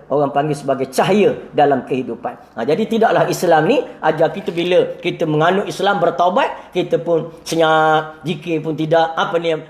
orang panggil sebagai cahaya dalam kehidupan. Jadi tidaklah Islam ni ajar kita bila kita menganut Islam bertaubat, kita pun senyap, zikir pun tidak,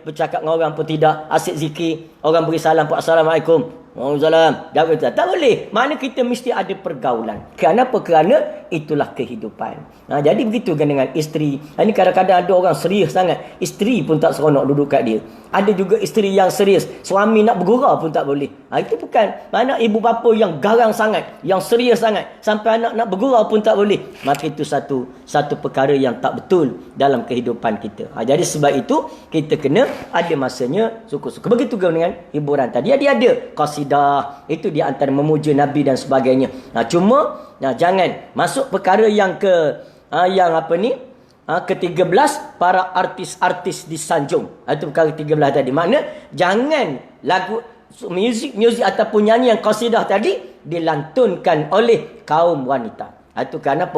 bercakap dengan orang pun tidak, asyik zikir, orang beri salam pun assalamualaikum. Waalaikumsalam. Tak boleh. Mana kita mesti ada pergaulan. Kenapa? Kerana itulah kehidupan. Jadi begitu kan dengan isteri. Ini kadang-kadang ada orang serius sangat. Isteri pun tak seronok duduk kat dia. Ada juga isteri yang serius. Suami nak bergurau pun tak boleh. Itu bukan. Mana ibu bapa yang garang sangat, yang serius sangat, sampai anak nak bergurau pun tak boleh. Maka itu satu perkara yang tak betul dalam kehidupan kita. Jadi sebab itu kita kena ada masanya suka-suka. Begitu juga dengan hiburan tadi. Dia ada qasidah. Itu di antara memuja Nabi dan sebagainya. Cuma jangan masuk perkara yang ke-13, para artis-artis disanjung. Itu perkara 13 tadi. Makna jangan lagu muzik ataupun nyanyian qasidah tadi dilantunkan oleh kaum wanita. Itu kerana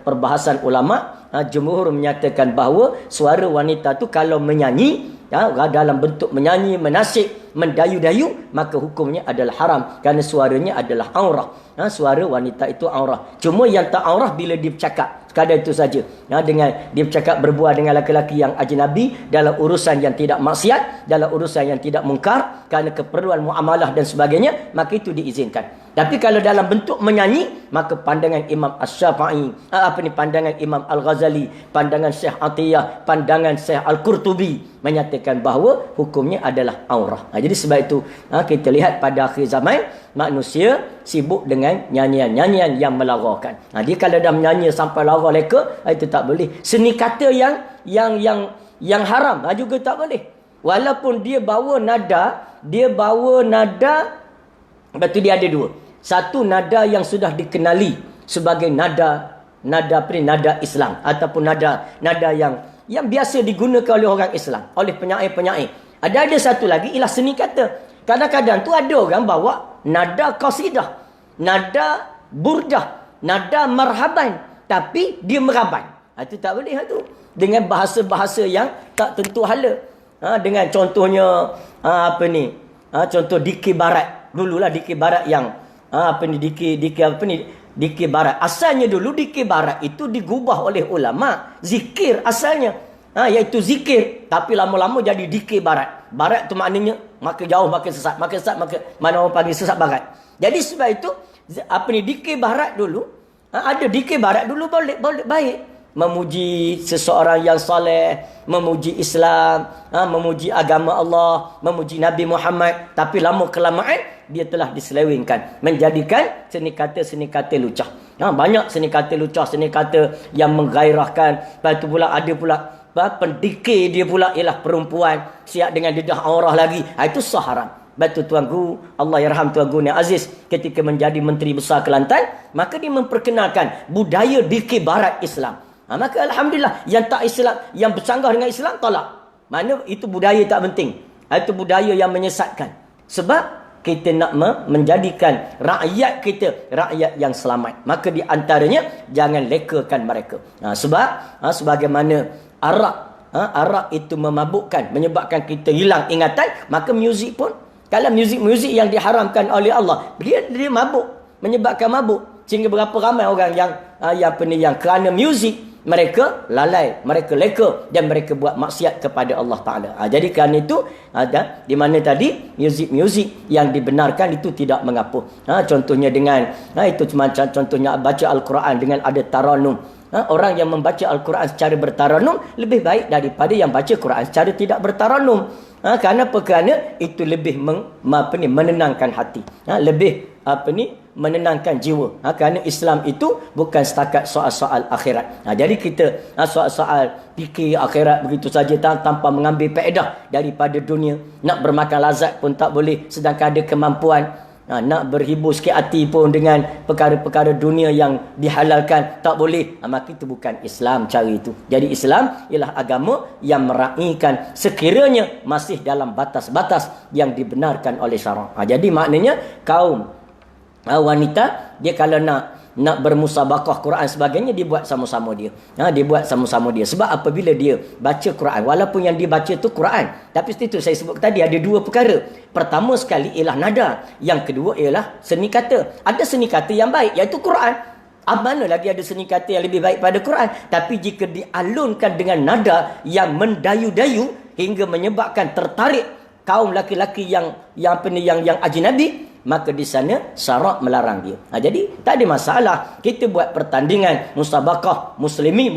perbahasan ulama, jumhur menyatakan bahawa suara wanita tu kalau menyanyi, dalam bentuk menyanyi, menasik, mendayu-dayu, maka hukumnya adalah haram kerana suaranya adalah aurah. Suara wanita itu aurah. Cuma yang tak aurah bila dia bercakap. Sekadar itu saja. Dengan dia bercakap berbual dengan lelaki yang ajnabi dalam urusan yang tidak maksiat, dalam urusan yang tidak mungkar, kerana keperluan muamalah dan sebagainya, maka itu diizinkan. Tapi kalau dalam bentuk menyanyi, maka pandangan Imam Asy-Syafi'i, pandangan Imam Al-Ghazali, pandangan Syekh Atiyah, pandangan Syekh Al-Qurtubi menyatakan bahawa hukumnya adalah aurah. Jadi sebab itu kita lihat pada akhir zaman manusia sibuk dengan nyanyian-nyanyian yang melarakan. Dia kalau dah menyanyi sampai lara leka, itu tak boleh. Seni kata yang haram juga tak boleh. Walaupun dia bawa nada, lepas tu dia ada dua. Satu nada yang sudah dikenali sebagai nada Islam, ataupun nada yang biasa digunakan oleh orang Islam, oleh penyair-penyair. Ada satu lagi ialah seni kata. Kadang-kadang tu ada orang bawa nada qasidah, nada burdah, nada marhaban, tapi dia meraban. Itu tak boleh tu. Dengan bahasa-bahasa yang tak tentu hala. Dengan contohnya contoh dikir barat. Dululah dikir barat yang dikir barat. Asalnya dulu dikir barat itu digubah oleh ulama. Zikir asalnya. Iaitu zikir. Tapi lama-lama jadi dikir barat. Barat tu maknanya makin jauh makin sesat. Makin sesat mana orang panggil sesat barat. Jadi sebab itu dikir barat dulu. Ada dikir barat dulu boleh baik. Memuji seseorang yang soleh, memuji Islam, memuji agama Allah, memuji Nabi Muhammad. Tapi lama kelamaan dia telah diselewengkan, menjadikan seni kata lucah. Banyak seni kata lucah, seni kata yang menggairahkan. Lepas tu pula ada pula pendikir dia pula ialah perempuan, siap dengan dedah aurah lagi. Itu sah haram. Batu tuanku, Allah yarham tuanku ni Aziz, ketika menjadi Menteri Besar Kelantan, maka dia memperkenalkan budaya dikir barat Islam. Maka alhamdulillah, yang tak Islam, yang bercanggah dengan Islam, tolak. Mana itu budaya tak penting. Itu budaya yang menyesatkan. Sebab kita nak menjadikan rakyat kita rakyat yang selamat, maka di antaranya jangan lekakan mereka. Sebab sebagaimana arak itu memabukkan, menyebabkan kita hilang ingatan, maka muzik pun, kalau muzik yang diharamkan oleh Allah, dia mabuk, menyebabkan mabuk. Sehingga berapa ramai orang yang kerana muzik mereka lalai, mereka leka dan mereka buat maksiat kepada Allah Ta'ala. Jadi kerana itu ada di mana tadi muzik yang dibenarkan itu tidak mengapa. Contohnya dengan itu macam contohnya baca Al-Quran dengan ada taranum. Orang yang membaca Al-Quran secara bertaranum lebih baik daripada yang baca Quran secara tidak bertaranum. Kerana apa? Kerana itu lebih menenangkan hati. Lebih menenangkan jiwa. Kerana Islam itu bukan setakat soal-soal akhirat. Jadi kita soal-soal fikir akhirat begitu saja tanpa mengambil faedah daripada dunia. Nak bermakan lazat pun tak boleh sedangkan ada kemampuan. Nak berhibur sikit hati pun dengan perkara-perkara dunia yang dihalalkan tak boleh. Maka itu bukan Islam cara itu. Jadi Islam ialah agama yang meraihkan sekiranya masih dalam batas-batas yang dibenarkan oleh syarak. Jadi maknanya kaum wanita, dia kalau nak bermusabaqah Quran sebagainya, dia buat sama-sama dia. Dia buat sama-sama dia. Sebab apabila dia baca Quran, walaupun yang dibaca tu Quran, tapi itu saya sebut tadi ada dua perkara. Pertama sekali ialah nada, yang kedua ialah seni kata. Ada seni kata yang baik, iaitu Quran. Mana lagi ada seni kata yang lebih baik pada Quran? Tapi jika dialunkan dengan nada yang mendayu-dayu hingga menyebabkan tertarik kaum laki-laki yang ajnabi, maka di sana syarak melarang dia. Jadi tak ada masalah kita buat pertandingan musabaqah muslimi,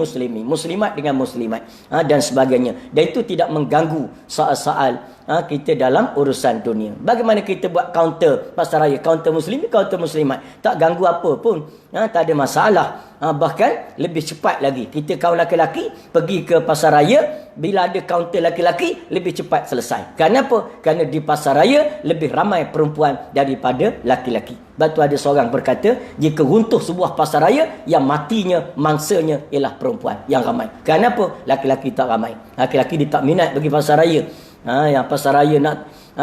muslimat dengan muslimat dan sebagainya. Dan itu tidak mengganggu soal-soal kita dalam urusan dunia. Bagaimana kita buat counter pasaraya, counter muslimi, counter muslimat, tak ganggu apa pun. Tak ada masalah. Bahkan lebih cepat lagi. Kita kaum laki-laki pergi ke pasaraya, bila ada kaunter laki-laki, lebih cepat selesai. Kenapa? Kerana di pasaraya lebih ramai perempuan daripada laki-laki. Sebab tu ada seorang berkata, jika runtuh sebuah pasaraya, yang matinya, mangsanya ialah perempuan yang ramai. Kenapa? Laki-laki tak ramai. Laki-laki dia tak minat pergi pasaraya. Yang pasaraya nak,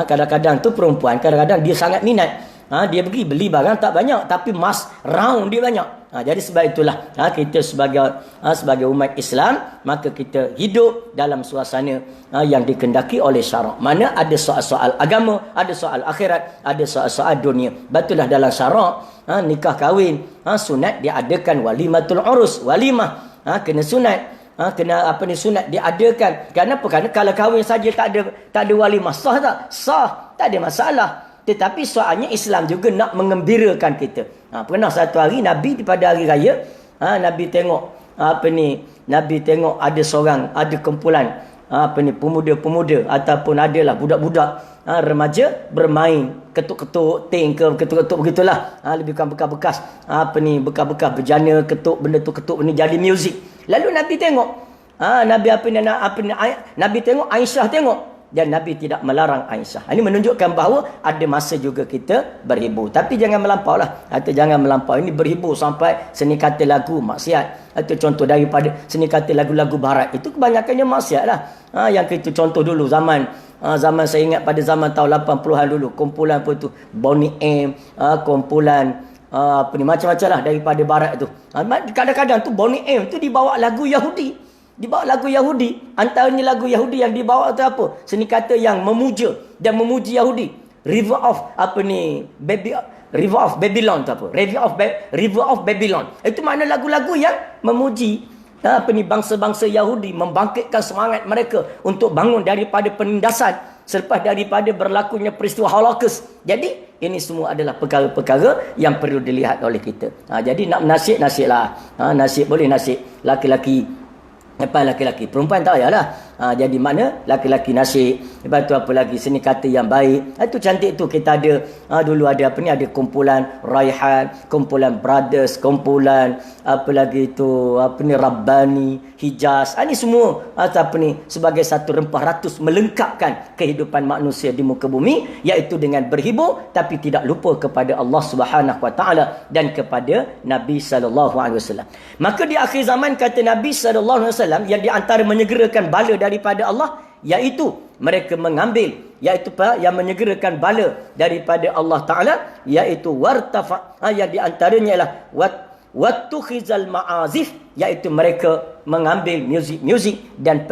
kadang-kadang tu perempuan, kadang-kadang dia sangat minat. Dia pergi beli barang tak banyak, tapi mas round dia banyak. Jadi sebab itulah kita sebagai umat Islam, maka kita hidup dalam suasana yang dikendaki oleh syarak. Mana ada soal-soal agama, ada soal akhirat, ada soal-soal dunia. Batulah dalam syarak, nikah kahwin, sunat diadakan walimatul urus, walimah, kena sunat. Sunat diadakan. Kenapa? Kerana kalau kahwin saja tak ada walimah, sah tak? Sah, tak ada masalah. Tetapi soalnya Islam juga nak mengembirakan kita. Pernah satu hari Nabi pada hari raya, Nabi tengok Nabi tengok ada kumpulan pemuda-pemuda ataupun adalah budak-budak remaja bermain ketuk-ketuk ting ke ketuk-ketuk begitulah. Lebih bukan bekas-bekas bekas-bekas berjana ketuk benda tu, ketuk benda jadi muzik. Lalu Nabi tengok Nabi tengok, Aisyah tengok, dan Nabi tidak melarang Aisyah. Ini menunjukkan bahawa ada masa juga kita berhibur. Tapi jangan melampau lah. Atau jangan melampau. Ini berhibur sampai seni kata lagu maksiat. Atau contoh daripada seni kata lagu-lagu barat. Itu kebanyakannya maksiat lah. Yang itu contoh dulu zaman saya ingat pada zaman tahun 80-an dulu. Kumpulan apa tu? Bonnie M. Kumpulan macam-macam lah daripada barat tu. Kadang-kadang tu Bonnie M tu dibawa lagu Yahudi. Antaranya lagu Yahudi yang dibawa tu apa? Seni kata yang memuja dan memuji Yahudi. River of Babylon tu apa? River of Babylon. Itu makna lagu-lagu yang memuji bangsa-bangsa Yahudi, membangkitkan semangat mereka untuk bangun daripada penindasan selepas daripada berlakunya peristiwa Holocaust. Jadi ini semua adalah perkara-perkara yang perlu dilihat oleh kita. Jadi nak nasib lah. Nasib boleh nasib laki-laki. Laki-laki, perempuan tak payahlah. Jadi mana laki-laki nasib. Lepas tu apa lagi, seni kata yang baik. Itu cantik tu. Kita ada dulu ada ada kumpulan Raihan, kumpulan Brothers, kumpulan Rabbani, Hijaz. Ini semua sebagai satu rempah ratus melengkapkan kehidupan manusia di muka bumi, iaitu dengan berhibur tapi tidak lupa kepada Allah Subhanahu Wa Taala dan kepada Nabi sallallahu alaihi wasallam. Maka di akhir zaman kata Nabi sallallahu alaihi wasallam, yang di antara menyegerakan bala daripada Allah, iaitu mereka mengambil, iaitu yang menyegerakan bala daripada Allah Ta'ala, iaitu wartafa, yang diantaranya ialah wattukhizal ma'azif, iaitu mereka mengambil muzik dan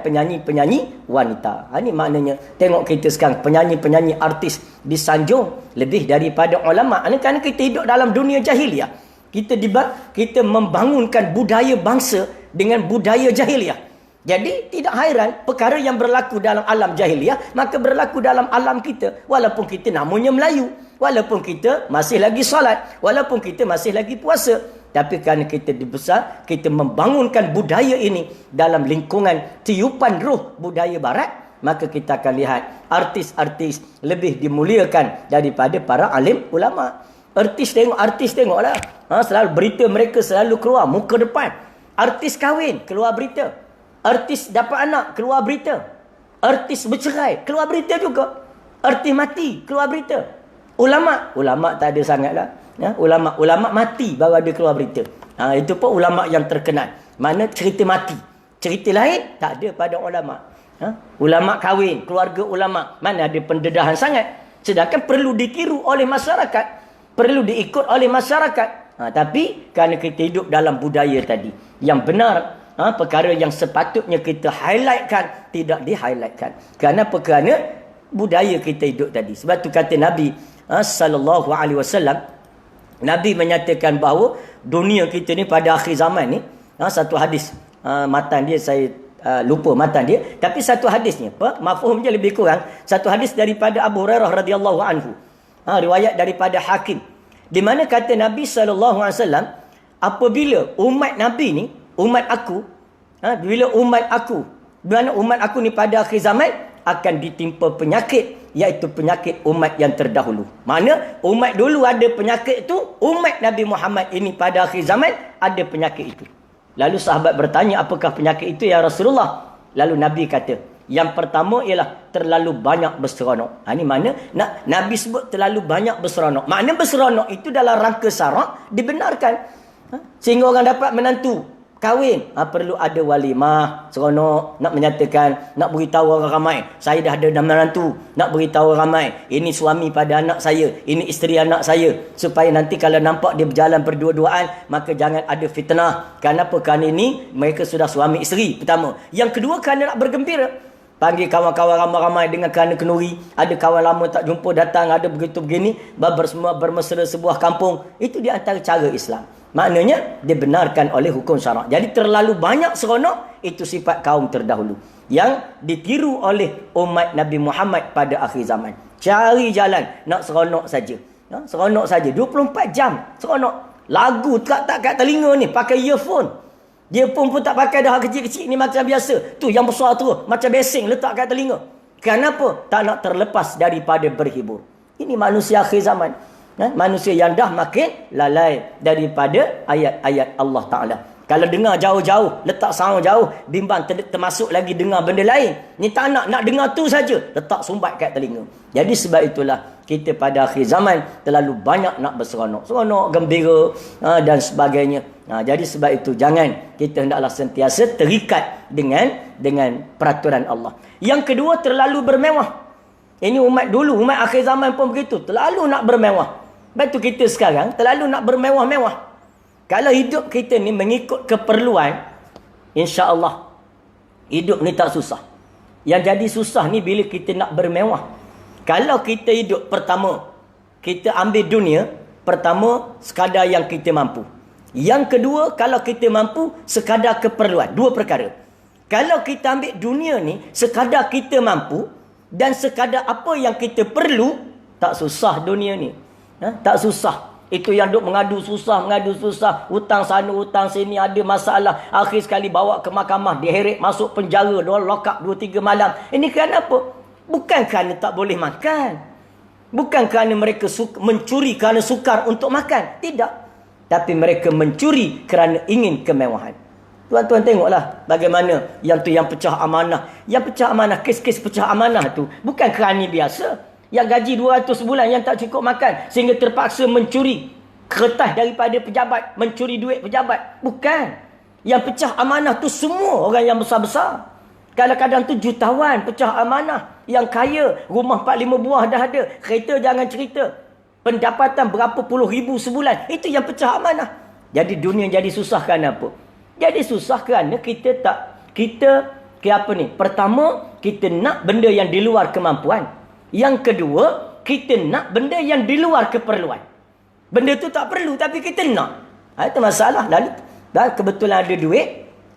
penyanyi-penyanyi wanita. Ini maknanya, tengok kita sekarang, penyanyi-penyanyi artis disanjung lebih daripada ulama. Ini kerana kita hidup dalam dunia jahiliah. Kita membangunkan budaya bangsa dengan budaya jahiliah. Jadi tidak hairan perkara yang berlaku dalam alam jahiliah maka berlaku dalam alam kita, walaupun kita namanya Melayu, walaupun kita masih lagi solat, walaupun kita masih lagi puasa. Tapi kerana kita dibesar, kita membangunkan budaya ini dalam lingkungan tiupan roh budaya barat, maka kita akan lihat artis-artis lebih dimuliakan daripada para alim ulama. Artis tengoklah. Selalu berita mereka selalu keluar muka depan. Artis kahwin, keluar berita. Artis dapat anak, keluar berita. Artis bercerai, keluar berita juga. Artis mati, keluar berita. Ulama tak ada sangatlah. Ulama mati baru ada keluar berita. Itu pun ulama yang terkenal. Mana cerita mati. Cerita lain tak ada pada ulama. Ulama kahwin, keluarga ulama, mana ada pendedahan sangat. Sedangkan perlu ditiru oleh masyarakat, perlu diikut oleh masyarakat. Tapi kerana kita hidup dalam budaya tadi yang benar, perkara yang sepatutnya kita highlightkan tidak di-highlightkan. Kenapa? Kerana budaya kita hidup tadi. Sebab tu kata Nabi sallallahu alaihi wasallam, Nabi menyatakan bahawa dunia kita ni pada akhir zaman ni, satu hadis, matan dia saya lupa matan dia, tapi satu hadisnya mafhumnya lebih kurang satu hadis daripada Abu Hurairah radhiyallahu anhu, riwayat daripada Hakim, di mana kata Nabi sallallahu alaihi wasallam, apabila umat Nabi ni, umat aku, bila umat aku ni pada akhir zaman akan ditimpa penyakit, iaitu penyakit umat yang terdahulu. Mana umat dulu ada penyakit itu, umat Nabi Muhammad ini pada akhir zaman ada penyakit itu. Lalu sahabat bertanya, apakah penyakit itu ya Rasulullah? Lalu Nabi kata, yang pertama ialah terlalu banyak berseronok. Ini mana Nabi sebut terlalu banyak berseronok. Makna berseronok itu dalam rangka syarak dibenarkan. Sehingga orang dapat menantu kahwin, perlu ada walimah, seronok, nak menyatakan, nak beritahu orang ramai, saya dah ada menantu, nak beritahu orang ramai, ini suami pada anak saya, ini isteri anak saya, supaya nanti kalau nampak dia berjalan berdua-duaan, maka jangan ada fitnah. Kenapa? Kerana ini mereka sudah suami isteri, pertama. Yang kedua, kerana nak bergembira, panggil kawan-kawan ramai-ramai dengan kerana kenuri, ada kawan lama tak jumpa datang, ada begitu begini, bermesra sebuah kampung. Itu di antara cara Islam. Maknanya dibenarkan oleh hukum syarak. Jadi terlalu banyak seronok, itu sifat kaum terdahulu yang ditiru oleh umat Nabi Muhammad pada akhir zaman. Cari jalan nak seronok saja. Seronok saja 24 jam seronok. Lagu tak kat telinga ni, pakai earphone. Dia pun tak pakai dah, kecil-kecil ni macam biasa. Tu yang besar tu macam besing letak kat telinga. Kenapa? Tak nak terlepas daripada berhibur. Ini manusia akhir zaman. Manusia yang dah makin lalai daripada ayat-ayat Allah Ta'ala. Kalau dengar jauh-jauh, letak sound jauh, bimbang termasuk lagi dengar benda lain. Ni tak nak dengar tu saja, letak sumbat kat telinga. Jadi sebab itulah kita pada akhir zaman terlalu banyak nak berseronok. Seronok, gembira dan sebagainya. Jadi sebab itu jangan kita hendaklah sentiasa terikat dengan peraturan Allah. Yang kedua, terlalu bermewah. Ini umat dulu, umat akhir zaman pun begitu, terlalu nak bermewah. Lepas tu kita sekarang terlalu nak bermewah-mewah. Kalau hidup kita ni mengikut keperluan, insya-Allah hidup ni tak susah. Yang jadi susah ni bila kita nak bermewah. Kalau kita hidup, pertama, kita ambil dunia, pertama sekadar yang kita mampu. Yang kedua, kalau kita mampu sekadar keperluan. Dua perkara. Kalau kita ambil dunia ni sekadar kita mampu dan sekadar apa yang kita perlu, tak susah dunia ni. Tak susah. Itu yang duk mengadu susah, hutang sana hutang sini, ada masalah, akhir sekali bawa ke mahkamah, diheret masuk penjara, lokap 2-3 malam. Ini kerana apa? Bukan kerana tak boleh makan, bukan kerana mereka mencuri kerana sukar untuk makan, tidak. Tapi mereka mencuri kerana ingin kemewahan. Tuan-tuan tengoklah bagaimana yang pecah amanah. Yang pecah amanah, kes-kes pecah amanah tu bukan kerana biasa. Yang gaji 200 sebulan yang tak cukup makan sehingga terpaksa mencuri kertas daripada pejabat, mencuri duit pejabat. Bukan. Yang pecah amanah tu semua orang yang besar-besar. Kadang-kadang tu jutawan pecah amanah. Yang kaya, rumah 4-5 buah dah ada. Kereta jangan cerita. Pendapatan berapa puluh ribu sebulan. Itu yang pecah amanah. Jadi dunia jadi susah kerana apa? Jadi susah kerana pertama, kita nak benda yang di luar kemampuan. Yang kedua, kita nak benda yang di luar keperluan. Benda tu tak perlu tapi kita nak. Itu masalah. Lalu, dan kebetulan ada duit.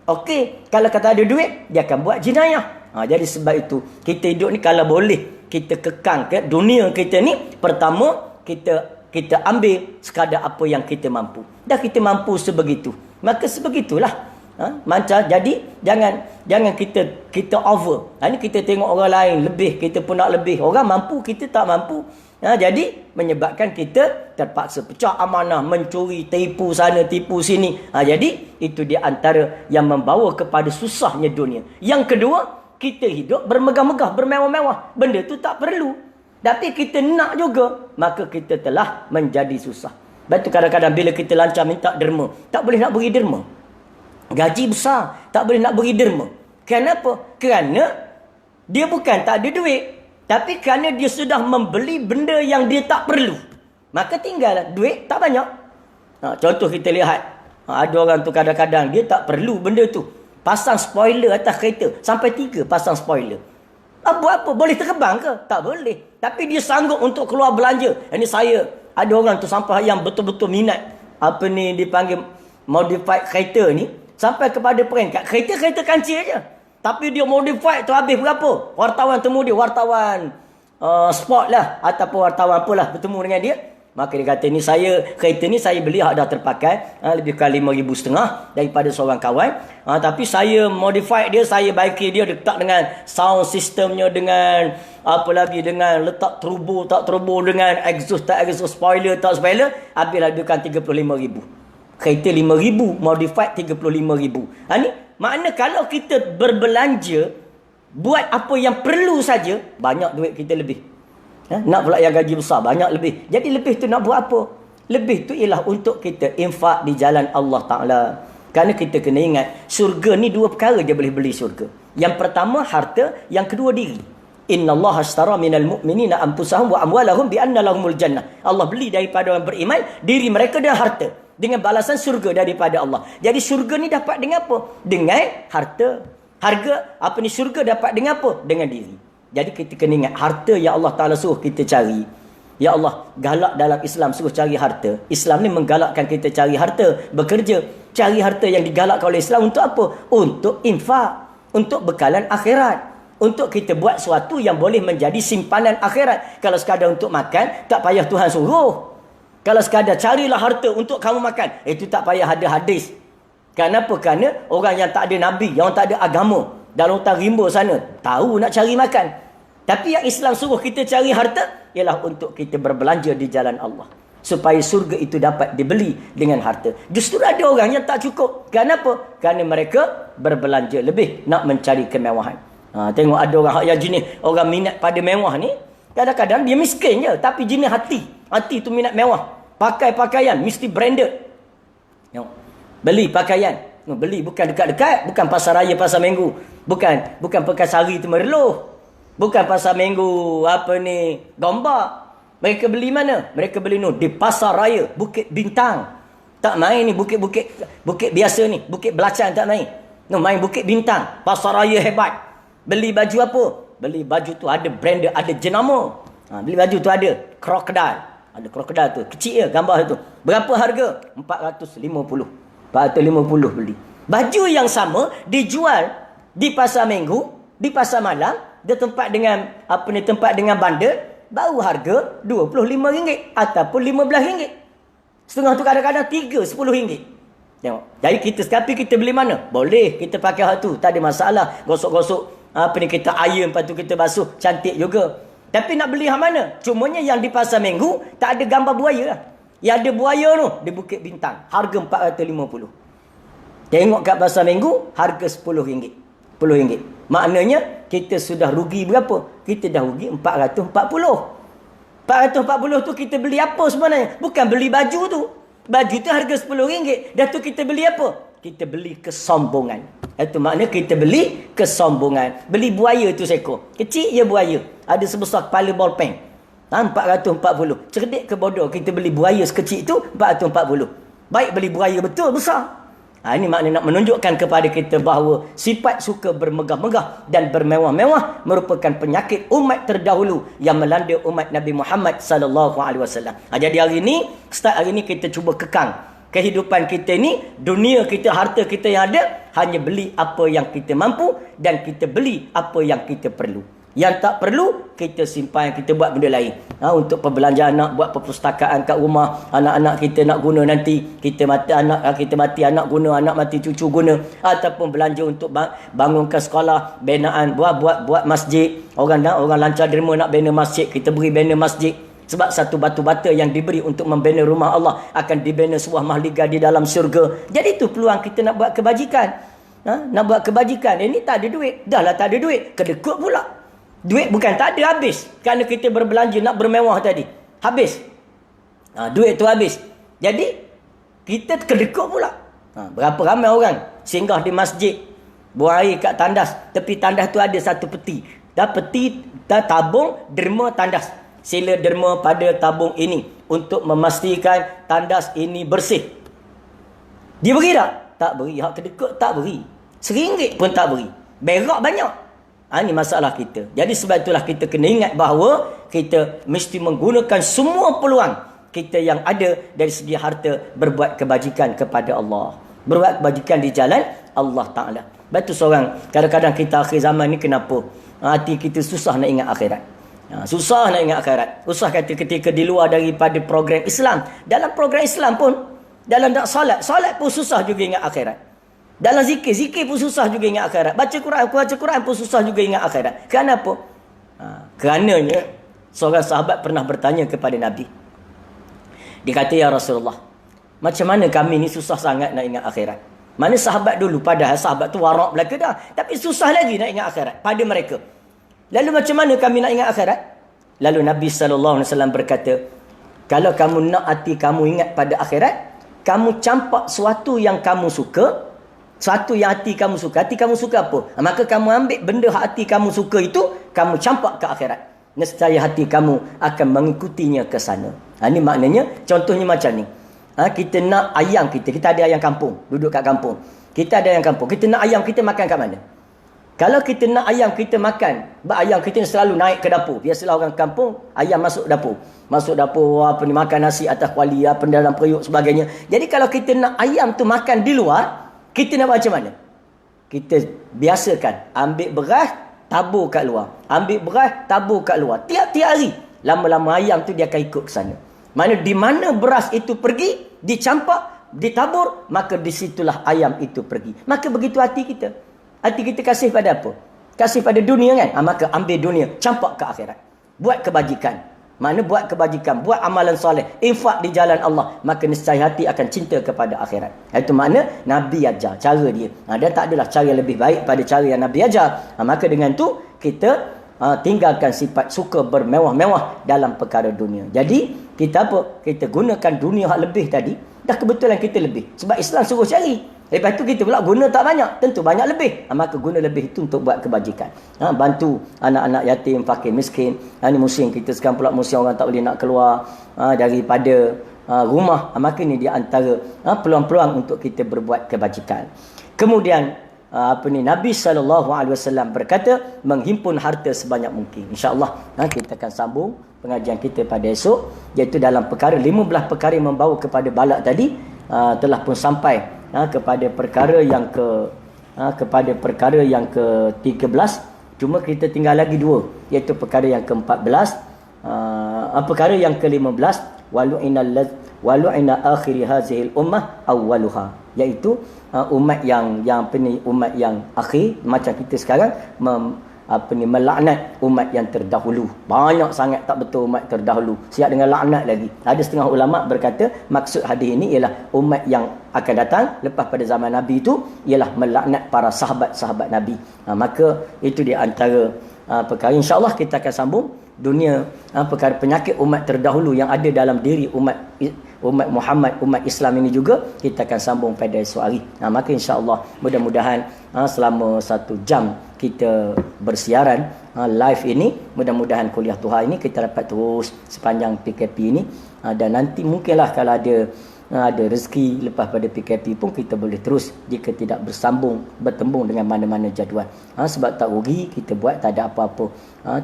Okey, kalau kata ada duit, dia akan buat jenayah. Jadi sebab itu, kita hidup ni kalau boleh kita kekang ke dunia kita ni, pertama, kita ambil sekadar apa yang kita mampu. Dah kita mampu sebegitu. Maka sebegitulah. Macam jadi jangan kita over. Ini kita tengok orang lain lebih, kita pun nak lebih. Orang mampu, kita tak mampu. Jadi menyebabkan kita terpaksa pecah amanah, mencuri, tipu sana, tipu sini. Jadi itu di antara yang membawa kepada susahnya dunia. Yang kedua, kita hidup bermegah-megah, bermewah-mewah. Benda tu tak perlu. Tapi kita nak juga, maka kita telah menjadi susah. Sebab tu kadang-kadang bila kita lancar minta derma, tak boleh nak beri derma. Gaji besar, tak boleh nak beri derma. Kenapa? Kerana dia bukan tak ada duit. Tapi kerana dia sudah membeli benda yang dia tak perlu. Maka tinggal duit tak banyak. Contoh kita lihat. Ada orang tu kadang-kadang dia tak perlu benda tu. Pasang spoiler atas kereta. Sampai 3 pasang spoiler. Buat apa? Boleh terbang ke? Tak boleh. Tapi dia sanggup untuk keluar belanja. Ini saya. Ada orang tu sampai yang betul-betul minat. Dipanggil modified kereta ni. Sampai kepada peringkat. Kereta kancil je. Tapi dia modify tu habis berapa? Wartawan temu dia. Wartawan sport lah. Ataupun wartawan apalah bertemu dengan dia. Maka dia kata, kereta ni saya beli dah terpakai. Lebih kurang RM5,500 daripada seorang kawan. Tapi saya modify dia. Saya baiki dia. Letak dengan sound systemnya. Dengan dengan letak turbo tak turbo. Dengan exhaust tak exhaust. Spoiler tak spoiler. Habis lebih kurang RM35,000. Kereta RM5,000. Modified RM35,000. Ni makna kalau kita berbelanja, buat apa yang perlu saja, banyak duit kita lebih. Nak pula yang gaji besar, banyak lebih. Jadi lebih tu nak buat apa? Lebih tu ialah untuk kita infak di jalan Allah Ta'ala. Kerana kita kena ingat, syurga ni 2 perkara je boleh beli syurga. Yang pertama harta, yang kedua diri. Inna Allah ashtara minal mu'minina anfusahum wa amwalahum bi anna lahumul jannah. Allah beli daripada orang beriman diri mereka dan harta. Dengan balasan syurga daripada Allah. Jadi syurga ni dapat dengan apa? Dengan harta. Syurga dapat dengan apa? Dengan diri. Jadi kita kena ingat, harta yang Allah Ta'ala suruh kita cari. Ya Allah, galak dalam Islam suruh cari harta. Islam ni menggalakkan kita cari harta. Bekerja. Cari harta yang digalakkan oleh Islam untuk apa? Untuk infak. Untuk bekalan akhirat. Untuk kita buat sesuatu yang boleh menjadi simpanan akhirat. Kalau sekadar untuk makan, tak payah Tuhan suruh. Kalau sekadar carilah harta untuk kamu makan, itu tak payah ada hadis. Kenapa? Kerana orang yang tak ada Nabi, yang tak ada agama, dalam hutan rimba sana, tahu nak cari makan. Tapi yang Islam suruh kita cari harta, ialah untuk kita berbelanja di jalan Allah. Supaya surga itu dapat dibeli dengan harta. Justru ada orang yang tak cukup. Kenapa? Kerana mereka berbelanja lebih, nak mencari kemewahan. Tengok ada orang yang jenis, orang minat pada mewah ni, kadang-kadang dia miskin je, tapi jenis hati. Hati tu minat mewah. Pakai pakaian mesti branded. Beli pakaian. Beli bukan dekat-dekat. Bukan pasar raya, pasar minggu. Bukan Pekasari tu Merloh. Bukan pasar minggu Gombak. Mereka beli mana? Mereka beli di pasar raya Bukit Bintang. Tak main ni bukit biasa ni. Bukit Belacan tak main. Main Bukit Bintang. Pasar raya hebat. Beli baju apa? Beli baju tu ada branded, ada jenama. Beli baju tu ada krokodil. Ada krokodil tu. Kecil je gambar tu. Berapa harga? 450. 450 beli. Baju yang sama dijual di pasar minggu, di pasar malam, di tempat dengan tempat dengan bandar, baru harga RM25 ataupun RM15. Setengah tu kadang-kadang RM10. Tengok. Jadi kita beli mana? Boleh kita pakai hal tu, tak ada masalah. Gosok-gosok kita iron, lepas tu kita basuh, cantik juga. Tapi nak beli hal mana? Cumanya yang di pasar minggu tak ada gambar buaya lah. Yang ada buaya tu di Bukit Bintang, harga RM450. Tengok kat pasar minggu, harga RM10. RM10. Maknanya kita sudah rugi berapa? Kita dah rugi RM440. RM440 tu kita beli apa sebenarnya? Bukan beli baju tu. Baju tu harga RM10. Dah tu kita beli apa? Kita beli kesombongan. Itu makna kita beli kesombongan. Beli buaya tu seekor. Kecil je buaya. Ada sebesar kepala bolpen. 440. Cerdik ke bodoh kita beli buaya sekecil itu 440. Baik beli buaya betul besar. Ini makna nak menunjukkan kepada kita bahawa sifat suka bermegah-megah dan bermewah-mewah merupakan penyakit umat terdahulu yang melanda umat Nabi Muhammad sallallahu alaihi wasallam. Jadi hari ini kita cuba kekang kehidupan kita ni, dunia kita, harta kita yang ada, hanya beli apa yang kita mampu dan kita beli apa yang kita perlu. Yang tak perlu, kita simpan, kita buat benda lain. Untuk perbelanjaan anak, buat perpustakaan kat rumah, anak-anak kita nak guna nanti, kita mati anak guna, anak mati cucu guna, ataupun belanja untuk bangunkan sekolah, binaan, buat masjid. Orang lancar derma nak bina masjid, kita beri bina masjid. Sebab satu batu bata yang diberi untuk membina rumah Allah akan dibina sebuah mahligai di dalam syurga. Jadi itu peluang kita nak buat kebajikan. Nak buat kebajikan. Ini tak ada duit. Dah lah tak ada duit. Kedekut pula. Duit bukan tak ada, habis. Kerana kita berbelanja nak bermewah tadi. Habis. Duit tu habis. Jadi, kita kedekut pula. Berapa ramai orang singgah di masjid, buang air kat tandas. Tepi tandas tu ada satu peti. Peti tabung derma tandas. Sila derma pada tabung ini untuk memastikan tandas ini bersih. Dia beri tak? Tak beri. Hak kedekut tak beri. RM1 pun tak beri. Berak banyak. Ini masalah kita. Jadi sebab itulah kita kena ingat bahawa kita mesti menggunakan semua peluang kita yang ada dari segi harta berbuat kebajikan kepada Allah. Berbuat kebajikan di jalan Allah Ta'ala. Betul seorang. Kadang-kadang kita akhir zaman ni kenapa? Hati kita susah nak ingat akhirat. Susah nak ingat akhirat. Susah kata ketika di luar daripada program Islam. Dalam program Islam pun, dalam tak solat pun susah juga ingat akhirat. Dalam zikir pun susah juga ingat akhirat. Baca Quran pun susah juga ingat akhirat. Kenapa? Kerananya seorang sahabat pernah bertanya kepada Nabi. Dia kata, ya Rasulullah, macam mana kami ni susah sangat nak ingat akhirat? Mana sahabat dulu, padahal sahabat tu warak belaka dah, tapi susah lagi nak ingat akhirat pada mereka. Lalu macam mana kami nak ingat akhirat? Lalu Nabi SAW berkata, kalau kamu nak hati kamu ingat pada akhirat, kamu campak sesuatu yang kamu suka, sesuatu yang hati kamu suka. Hati kamu suka apa? Maka kamu ambil benda hati kamu suka itu, kamu campak ke akhirat. Nescaya hati kamu akan mengikutinya ke sana. Ini maknanya, contohnya macam ni. Kita nak ayam kita ada ayam kampung, duduk kat kampung. Kita ada ayam kampung, kita nak ayam kita makan kat mana? Kalau kita nak ayam kita makan, ayam kita selalu naik ke dapur. Biasalah orang kampung, ayam masuk dapur. Masuk dapur, makan nasi atas kuali, dalam periuk sebagainya. Jadi kalau kita nak ayam tu makan di luar, kita nak buat macam mana? Kita biasakan ambil beras, tabur kat luar. Ambil beras, tabur kat luar. Tiap-tiap hari. Lama-lama ayam tu dia akan ikut ke sana. Mana di mana beras itu pergi, dicampak, ditabur, maka di situlah ayam itu pergi. Maka begitu hati kita. Hati kita kasih pada apa? Kasih pada dunia kan? Maka ambil dunia, campak ke akhirat. Buat kebajikan. Mana buat kebajikan, buat amalan soleh, infak di jalan Allah, maka niscaya hati akan cinta kepada akhirat. Itu makna Nabi ajar cara dia. Dia tak adalah cara lebih baik pada cara yang Nabi ajar. Maka dengan tu kita tinggalkan sifat suka bermewah-mewah dalam perkara dunia. Jadi kita apa? Kita gunakan dunia hak lebih tadi. Dah kebetulan kita lebih. Sebab Islam suruh cari. Lepas tu kita pula guna tak banyak. Tentu banyak lebih. Maka guna lebih itu untuk buat kebajikan. Bantu anak-anak yatim, fakir, miskin. Ini musim kita sekarang pula musim orang tak boleh nak keluar daripada rumah. Maka ini dia antara peluang-peluang untuk kita berbuat kebajikan. Kemudian Nabi SAW berkata, menghimpun harta sebanyak mungkin. InsyaAllah kita akan sambung pengajian kita pada esok. Iaitu dalam perkara 15 perkara yang membawa kepada balak tadi. Telah pun sampai kepada perkara yang ke-13. Cuma kita tinggal lagi 2, iaitu perkara yang ke-14, perkara yang ke-15, walu'ina akhiri hazihil ummah awwaluha, iaitu umat yang umat yang akhir macam kita sekarang melaknat umat yang terdahulu. Banyak sangat tak betul umat terdahulu, siap dengan laknat lagi. Ada setengah ulama berkata maksud hadis ini ialah umat yang akan datang lepas pada zaman Nabi itu ialah melaknat para sahabat-sahabat Nabi. Maka itu di antara perkara. InsyaAllah kita akan sambung dunia perkara penyakit umat terdahulu yang ada dalam diri umat Muhammad, umat Islam ini juga kita akan sambung pada esok hari. Maka insya-Allah mudah-mudahan selama 1 jam kita bersiaran live ini, mudah-mudahan kuliah Tuhan ini kita dapat terus sepanjang PKP ini, dan nanti mungkinlah kalau ada rezeki lepas pada PKP pun kita boleh terus jika tidak bertembung dengan mana-mana jadual. Sebab tak rugi kita buat, tak ada apa-apa.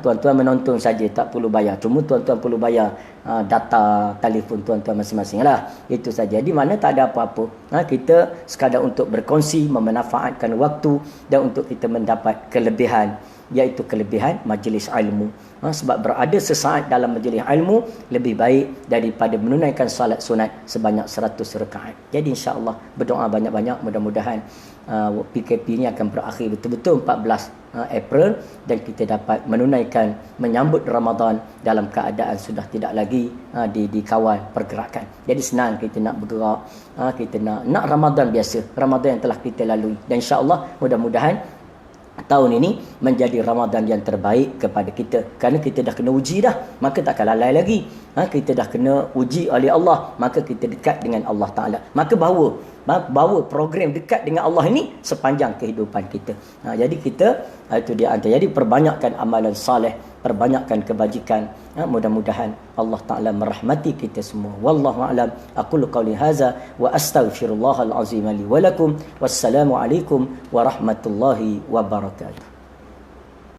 Tuan-tuan menonton saja, tak perlu bayar. Cuma tuan-tuan perlu bayar data telefon tuan-tuan masing-masing lah. Itu saja. Di mana tak ada apa-apa. Kita sekadar untuk berkongsi, memanfaatkan waktu dan untuk kita mendapat kelebihan, iaitu kelebihan majlis ilmu. Sebab berada sesaat dalam majlis ilmu lebih baik daripada menunaikan salat sunat sebanyak 100 rakaat. Jadi insya-Allah berdoa banyak-banyak, mudah-mudahan PKP ini akan berakhir betul-betul 14 April dan kita dapat menyambut Ramadan dalam keadaan sudah tidak lagi dikawal pergerakan. Jadi senang kita nak bergerak, kita nak Ramadan biasa, Ramadan yang telah kita lalui, dan insya-Allah mudah-mudahan tahun ini menjadi Ramadan yang terbaik kepada kita, kerana kita dah kena uji dah, maka takkan lalai lagi. Kita dah kena uji oleh Allah, maka kita dekat dengan Allah Ta'ala, maka bawa program dekat dengan Allah ini sepanjang kehidupan kita. Jadi kita itu dia antara. Jadi perbanyakkan amalan saleh, perbanyakkan kebajikan. Mudah-mudahan Allah Ta'ala merahmati kita semua. Wallahu a'lam. Aqulu qawli hadza wa astaghfirullahal azim li wa lakum. Wassalamu alaikum warahmatullahi wabarakatuh.